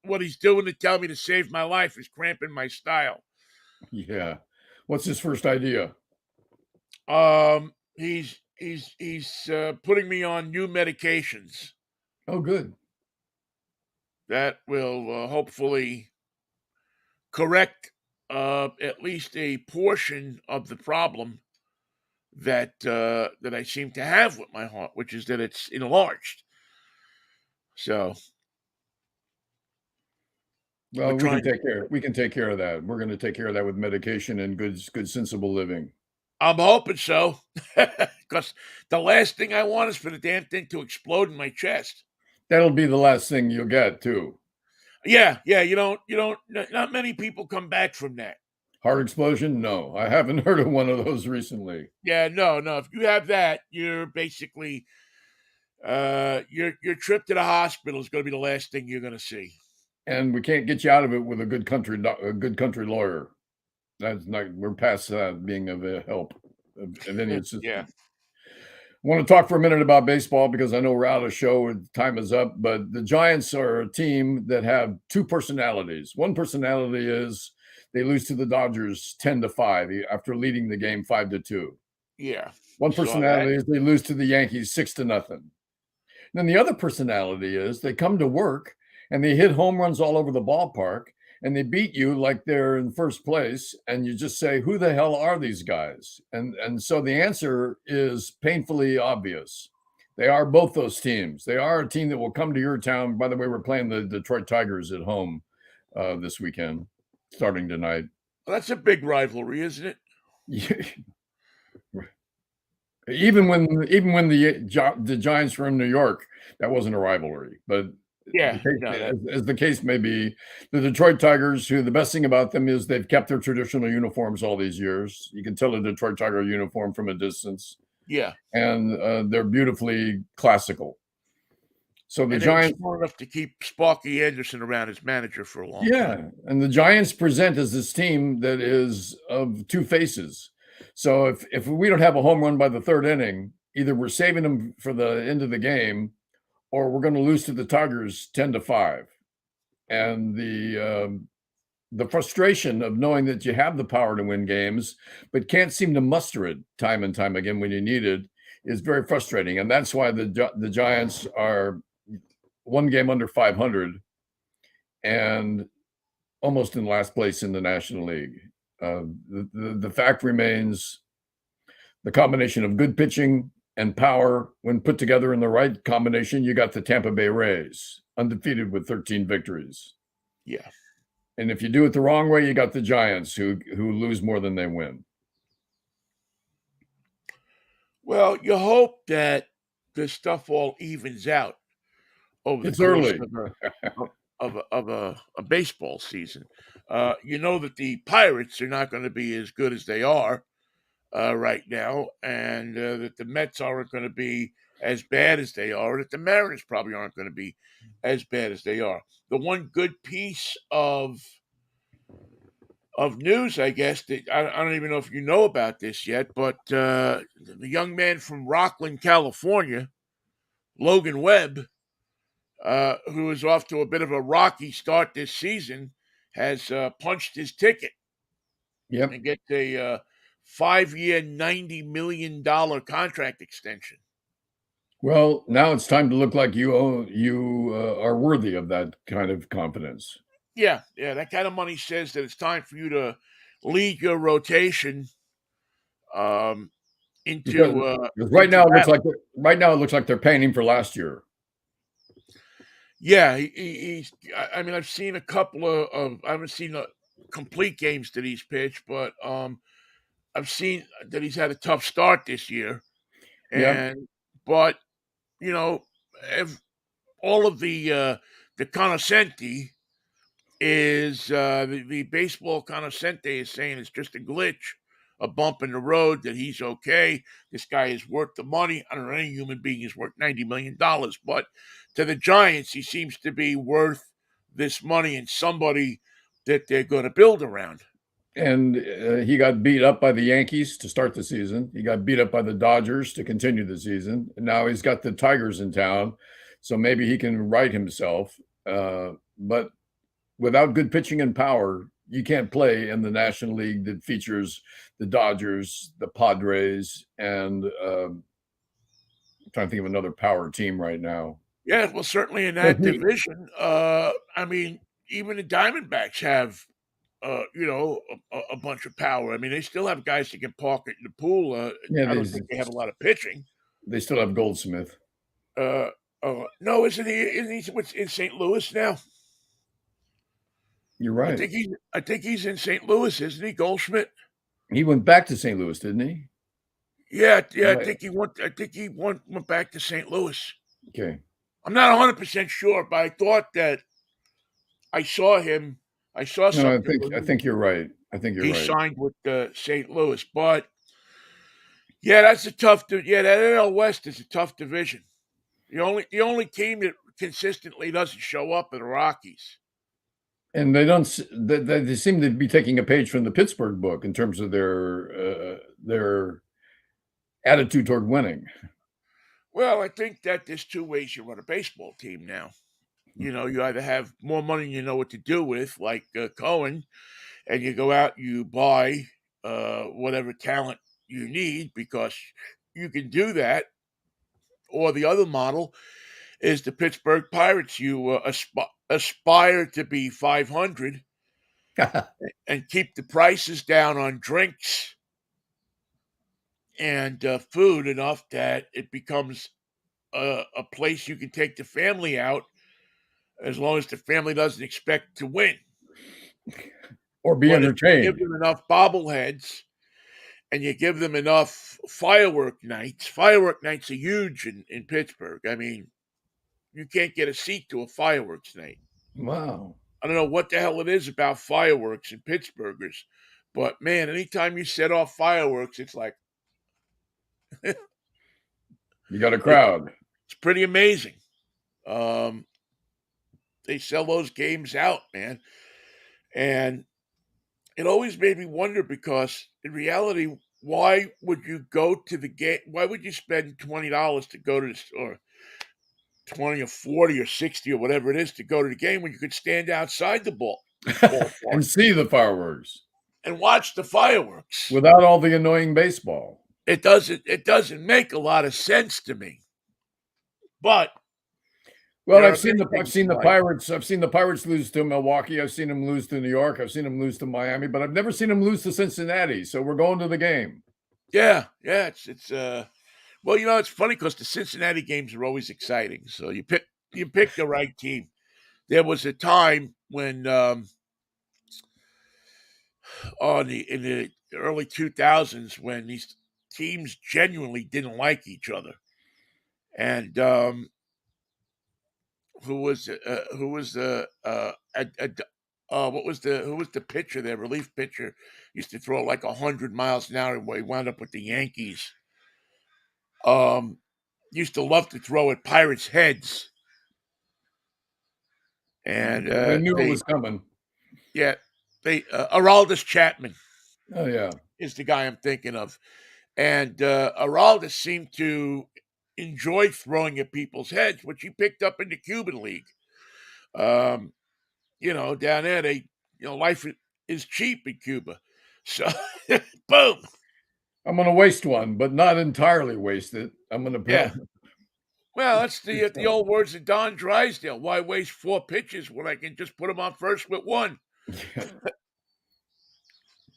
what he's doing to tell me to save my life is cramping my style. Yeah. What's his first idea? He's putting me on new medications Oh, good. that will hopefully correct at least a portion of the problem that I seem to have with my heart, which is that it's enlarged. So we're Well, trying to. we can take care of that. We're gonna take care of that with medication and good sensible living. I'm hoping so, because the last thing I want is for the damn thing to explode in my chest. That'll be the last thing you'll get too. Yeah, yeah. Not many people come back from that. Heart explosion? No, I haven't heard of one of those recently. Yeah, no, no. If you have that, you're basically your trip to the hospital is going to be the last thing you're going to see. And we can't get you out of it with a good country lawyer. That's not we're past that being of help of any Yeah. assistance. Want to talk for a minute about baseball because I know we're out of show and time is up, but the Giants are a team that have two personalities. One personality is they lose to the Dodgers 10-5 after leading the game 5-2. Yeah, One saw that. personality is they lose to the Yankees 6-0. Then the other personality is they come to work and they hit home runs all over the ballpark and they beat you like they're in first place and you just say, who the hell are these guys? And so the answer is painfully obvious. They are both those teams. They are a team that will come to your town. By the way, we're playing the Detroit Tigers at home this weekend, starting tonight. Well, that's a big rivalry, isn't it? Even when the Giants were in New York, that wasn't a rivalry. But the Yeah, case, no, that as the case may be, the Detroit Tigers, who the best thing about them is they've kept their traditional uniforms all these years. You can tell a Detroit Tiger uniform from a distance, yeah. and they're beautifully classical. So the And they were Giants, smart enough to keep Sparky Anderson around as manager for a long time. yeah, and the Giants present as this team that is of two faces. So if we don't have a home run by the third inning, either we're saving them for the end of the game or we're going to lose to the Tigers 10-5. And the frustration of knowing that you have the power to win games, but can't seem to muster it time and time again when you need it is very frustrating. And that's why the Giants are one game under 500 and almost in last place in the National League. The fact remains the combination of good pitching and power, when put together in the right combination, you got the Tampa Bay Rays, undefeated with 13 victories. Yeah. And if you do it the wrong way, you got the Giants who lose more than they win. Well, you hope that this stuff all evens out over the It's course early. of a baseball season. You know that the Pirates are not going to be as good as they are right now, and that the Mets aren't going to be as bad as they are, that the Mariners probably aren't going to be as bad as they are. The one good piece of news, I guess, that I don't even know if you know about this yet, but the young man from Rockland, California, Logan Webb, who is off to a bit of a rocky start this season, has punched his ticket Yep. and gets a 5-year, $90 million contract extension. Well, now it's time to look like you are worthy of that kind of confidence. Yeah, yeah, that kind of money says that it's time for you to lead your rotation um, Because, into because into battle. right now it looks like they're paying him for last year. Yeah, he's. I mean, I've seen a couple I haven't seen complete games that he's pitched, but I've seen that he's had a tough start this year, Yep. and but you know, if all of the cognoscenti is the baseball cognoscente is saying it's just a glitch, a bump in the road, that he's okay. This guy is worth the money. I don't know any human being is worth $90 million, but to the Giants, he seems to be worth this money and somebody that they're going to build around. And he got beat up by the Yankees to start the season. He got beat up by the Dodgers to continue the season. And now he's got the Tigers in town. So maybe he can right himself. But without good pitching and power, you can't play in the National League that features the Dodgers, the Padres, and I'm trying to think of another power team right now. Yeah, well, certainly in But that division. I mean, even the Diamondbacks have a bunch of power. I mean, they still have guys that can park it in the pool. yeah, I don't think they have a lot of pitching. they still have Goldsmith. Uh, no, isn't he? Isn't he in St. Louis now? You're right. I think he's in St. Louis, isn't he, Goldschmidt? He went back to St. Louis, didn't he? Yeah, yeah. Right. I think he went back to St. Louis. Okay. I'm not 100% sure, but I thought that I saw him. I saw No, something where I think you're right. I think you're he right. signed with St. Louis. But yeah, that's a tough. Yeah, that NL West is a tough division. The only team that consistently doesn't show up are the Rockies. And they don't. They seem to be taking a page from the Pittsburgh book in terms of their attitude toward winning. Well, I think that there's two ways you run a baseball team now. You either have more money than you know what to do with, like Cohen, and you go out, you buy whatever talent you need because you can do that. Or the other model is the Pittsburgh Pirates. You aspire to be 500 and keep the prices down on drinks and food enough that it becomes a place you can take the family out as long as the family doesn't expect to win. Or be But if you give entertained. them enough bobbleheads and you give them enough firework nights are huge in Pittsburgh. I mean, you can't get a seat to a fireworks night. Wow. I don't know what the hell it is about fireworks and Pittsburghers, but man, anytime you set off fireworks, it's like You got a it's crowd. pretty amazing. Um, they sell those games out, man, and it always made me wonder because in reality, why would you go to the game? Why would you spend $20 to go to the store, 20 or 40 or 60 or whatever it is to go to the game when you could stand outside the ballpark And see the fireworks and watch the fireworks? without all the annoying baseball. It doesn't make a lot of sense to me. But Well, there I've are seen many the I've things seen in the life. Pirates. I've seen the Pirates lose to Milwaukee. I've seen them lose to New York. I've seen them lose to Miami, but I've never seen them lose to Cincinnati. So we're going to the game. Yeah, yeah, it's well, it's funny because the Cincinnati games are always exciting. So you pick the right team. There was a time when in the early 2000s when these teams genuinely didn't like each other. And who was the what was the who was the pitcher, their relief pitcher used to throw like 100 miles an hour and he wound up with the Yankees. Um Used to love to throw at Pirates heads. And They knew it they was coming. yeah, they Araldus Chapman Oh yeah. is the guy I'm thinking of. And Araldus seemed to enjoy throwing at people's heads, which he picked up in the Cuban League. Um, down there, life is cheap in Cuba. So, boom. I'm going to waste one, but not entirely waste it. I'm going Yeah. to Well, that's the old words of Don Drysdale. Why waste four pitches when I can just put them on first with one? Yeah.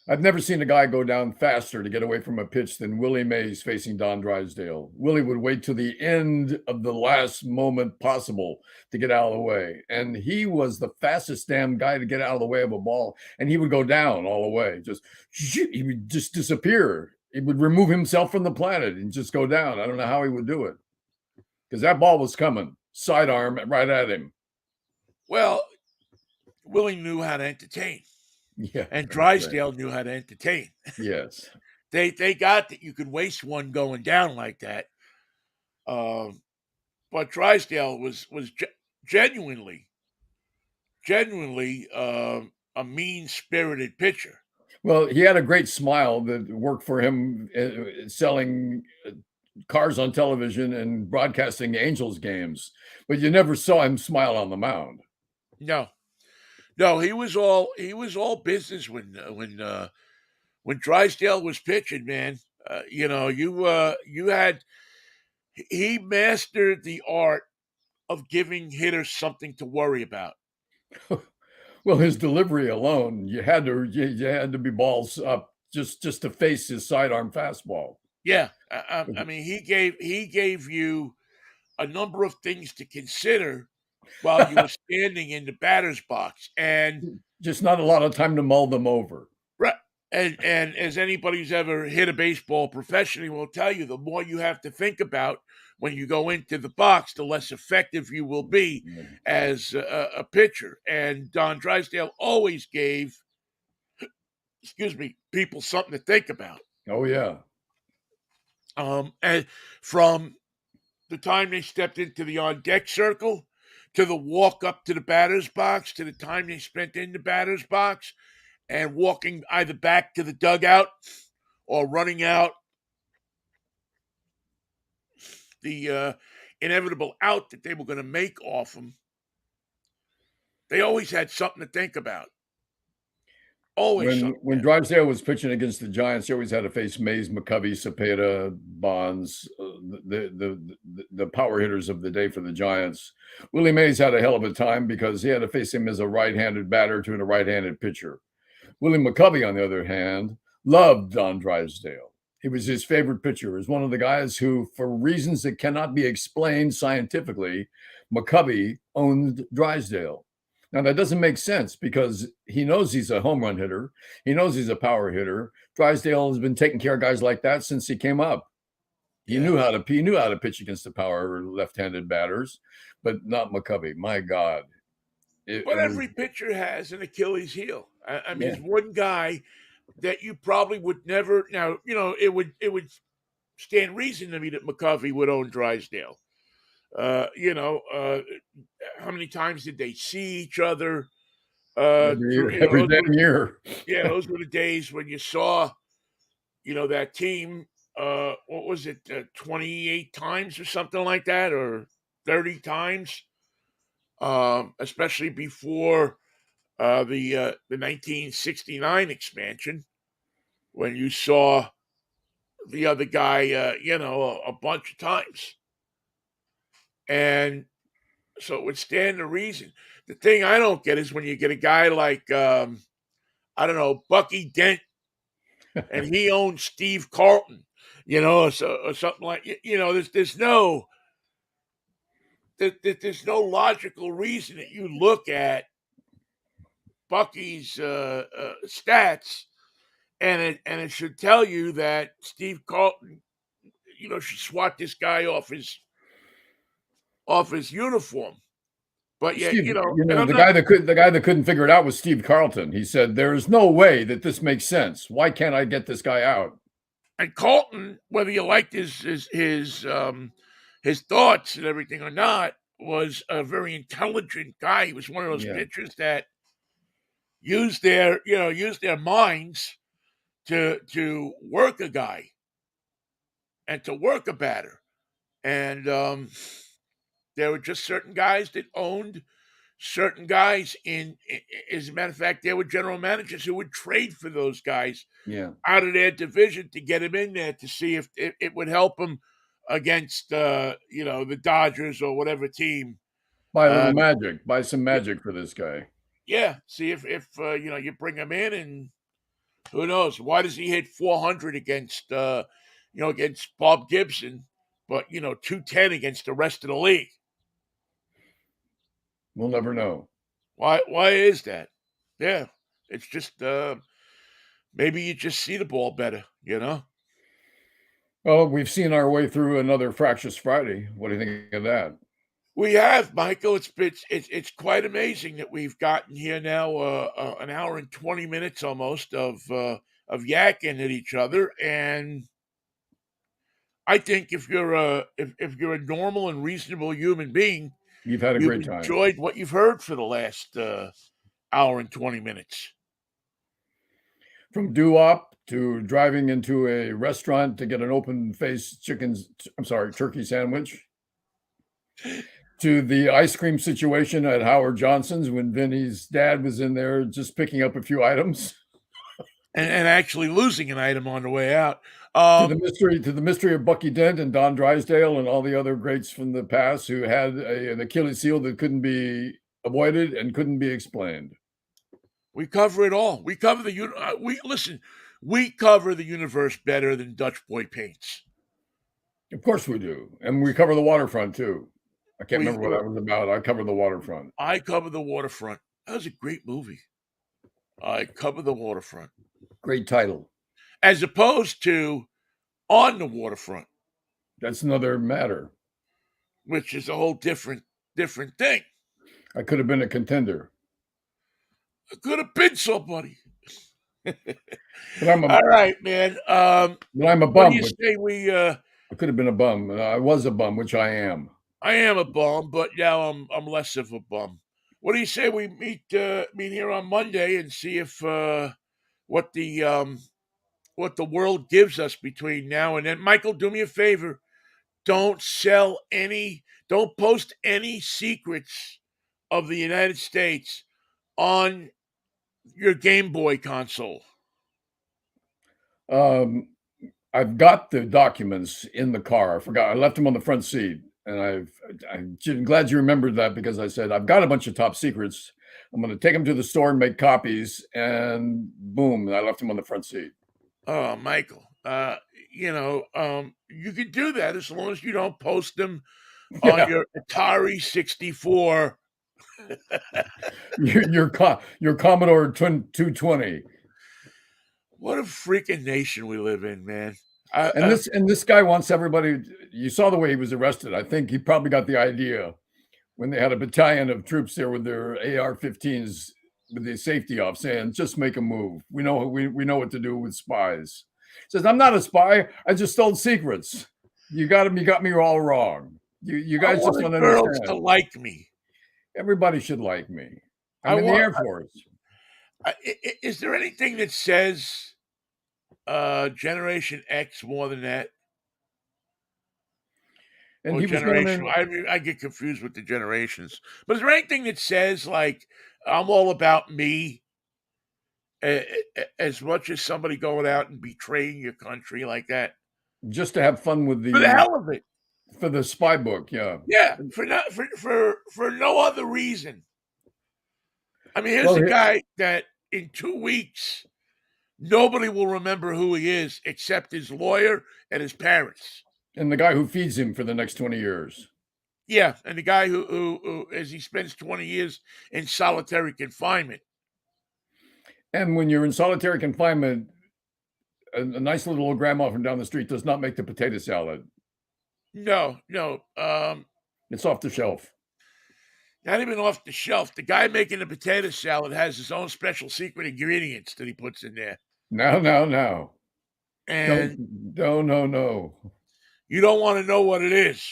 I've never seen a guy go down faster to get away from a pitch than Willie Mays facing Don Drysdale. Willie would wait to the end of the last moment possible to get out of the way. And he was the fastest damn guy to get out of the way of a ball. And he would go down all the way. He would just disappear. He would remove himself from the planet and just go down. I don't know how he would do it because that ball was coming sidearm right at him. Well, Willie knew how to entertain, Yeah, and that's right. Drysdale knew how to entertain. Yes. They got that you could waste one going down like that. Um, but Drysdale was genuinely, genuinely a mean spirited pitcher. Well, he had a great smile that worked for him selling cars on television and broadcasting Angels games, but you never saw him smile on the mound. No, no, he was all business when Drysdale was pitching, man. You had he mastered the art of giving hitters something to worry about. Well, his delivery alone, you had to be balls up just to face his sidearm fastball. Yeah, I mean he gave you a number of things to consider while you were standing in the batter's box, and Just not a lot of time to mull them over. right. And as anybody who's ever hit a baseball professionally will tell you, the more you have to think about when you go into the box, the less effective you will be as a pitcher. And Don Drysdale always gave, excuse me, people something to think about. Oh yeah. And from the time they stepped into the on deck circle to the walk up to the batter's box to the time they spent in the batter's box and walking either back to the dugout or running out the inevitable out that they were going to make off him, they always had something to think about. Always When something. when Drysdale was pitching against the Giants, he always had to face Mays, McCovey, Cepeda, Bonds, the power hitters of the day for the Giants. Willie Mays had a hell of a time because he had to face him as a right-handed batter to a right-handed pitcher. Willie McCovey, on the other hand, loved Don Drysdale. He was his favorite pitcher. He was one of the guys who, for reasons that cannot be explained scientifically, McCovey owned Drysdale. Now, that doesn't make sense because he knows he's a home run hitter. He knows he's a power hitter. Drysdale has been taking care of guys like that since he came up. He Yeah. knew how to pitch against the power left-handed batters, but not McCovey. My God. But It was, every pitcher has an Achilles heel. I mean, yeah. there's one guy that you probably would never. Now, it would stand reason to me that McCovey would own Drysdale. How many times did they see each other? Every damn year. Those were the days when you saw, that team. What was it? 28 times or something like that, or 30 times. Especially before the 1969 expansion, when you saw the other guy, a bunch of times, and so it would stand to reason. The thing I don't get is when you get a guy like I don't know, Bucky Dent, and he owns Steve Carlton, or something like there's no logical reason that you look at Bucky's stats, and it should tell you that Steve Carlton, should swat this guy off his uniform. But yet, Steve, and I'm the not. guy that couldn't figure it out was Steve Carlton. He said, "There is no way that this makes sense. Why can't I get this guy out?" And Carlton, whether you liked his thoughts and everything or not, was a very intelligent guy. He was one of those Yeah. pitchers that use their minds to work a guy and to work a batter. And there were just certain guys that owned certain guys. As a matter of fact, there were general managers who would trade for those guys Yeah. out of their division to get him in there to see if it would help him against the Dodgers or whatever team. Buy a Uh, little magic. Buy some magic for this guy. yeah, see if you bring him in, and who knows? Why does he hit 400 against Bob Gibson, but 210 against the rest of the league? We'll never know. Why is that? Yeah, it's just maybe you just see the ball better. Well, we've seen our way through another Fractious Friday. What do you think of that? We have, Michael. It's quite amazing that we've gotten here now an hour and 20 minutes almost of yakking at each other, and I think if you're a normal and reasonable human being, You've had a you've great time. enjoyed what you've heard for the last hour and 20 minutes. From doo-wop to driving into a restaurant to get an open-faced turkey sandwich, to the ice cream situation at Howard Johnson's when Vinny's dad was in there just picking up a few items, And actually losing an item on the way out. to the mystery of Bucky Dent and Don Drysdale and all the other greats from the past who had an Achilles heel that couldn't be avoided and couldn't be explained. We cover it all. We cover we cover the universe better than Dutch Boy Paints. Of course we do, and we cover the waterfront too. I can't We remember what that was about. I covered the waterfront. I cover the waterfront. That was a great movie. I cover the waterfront. Great title. As opposed to On the Waterfront, That's another matter. which is a whole different thing. I could have been a contender. I could have been somebody. But I'm a, All right, man. but I'm a What do bum. you say we I could have been a bum. I was a bum, which I am. I am a bum, but now I'm less of a bum. What do you say we meet here on Monday and see if what the world gives us between now and then? Michael, do me a favor. don't post any secrets of the United States on your Game Boy console. Um, I've got the documents in the car. I forgot. I left them on the front seat, and I'm glad you remembered that because I said I've got a bunch of top secrets. I'm going to take them to the store and make copies, and boom, I left them on the front seat. Oh, Michael, you can do that as long as you don't post them on Yeah, your Atari 64. your Commodore 220. What a freaking nation we live in, man. And this guy wants everybody. You saw the way he was arrested. I think he probably got the idea when they had a battalion of troops there with their AR-15s with the safety off, saying, "Just make a move. We know what to do with spies." Says, "I'm not a spy. I just stole secrets. You got me all wrong. You I guys just want don't the girls to understand. like me. Everybody should like me. I I'm in the want Air Force." is there anything that says, Generation X more than that? And Or he was going generation in I mean, I get confused with the generations. But is there anything that says, like, "I'm all about me," as much as somebody going out and betraying your country like that? just to have fun with For the the hell of it. for the spy book, yeah. Yeah, for no other reason. I mean, here's Well, a guy that in 2 weeks, nobody will remember who he is except his lawyer and his parents. and the guy who feeds him for the next 20 years. Yeah, and the guy who as he spends 20 years in solitary confinement. And when you're in solitary confinement, a nice little old grandma from down the street does not make the potato salad. No, no, It's off the shelf. not even off the shelf. The guy making the potato salad has his own special secret ingredients that he puts in there, Now. Don't and no. you don't wanna know what it is.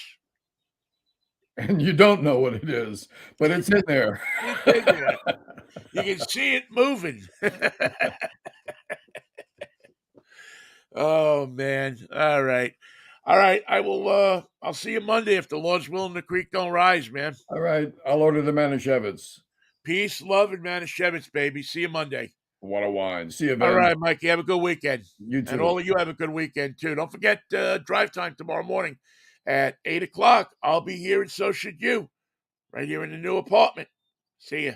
And you don't know what it is, but it's in there. It's in there. You can see it moving. Oh, man. All right. All right, I'll see you Monday if the Lord's willing, the creek don't rise, man. All right, I'll order the Manischewitz. Peace, love, and Manischewitz, baby. See you Monday. What a wine. See you, All Ben. right, Mikey, have a good weekend. You And too. all of you have a good weekend, too. Don't forget, drive time tomorrow morning at 8 o'clock. I'll be here, and so should you, right here in the new apartment. See ya.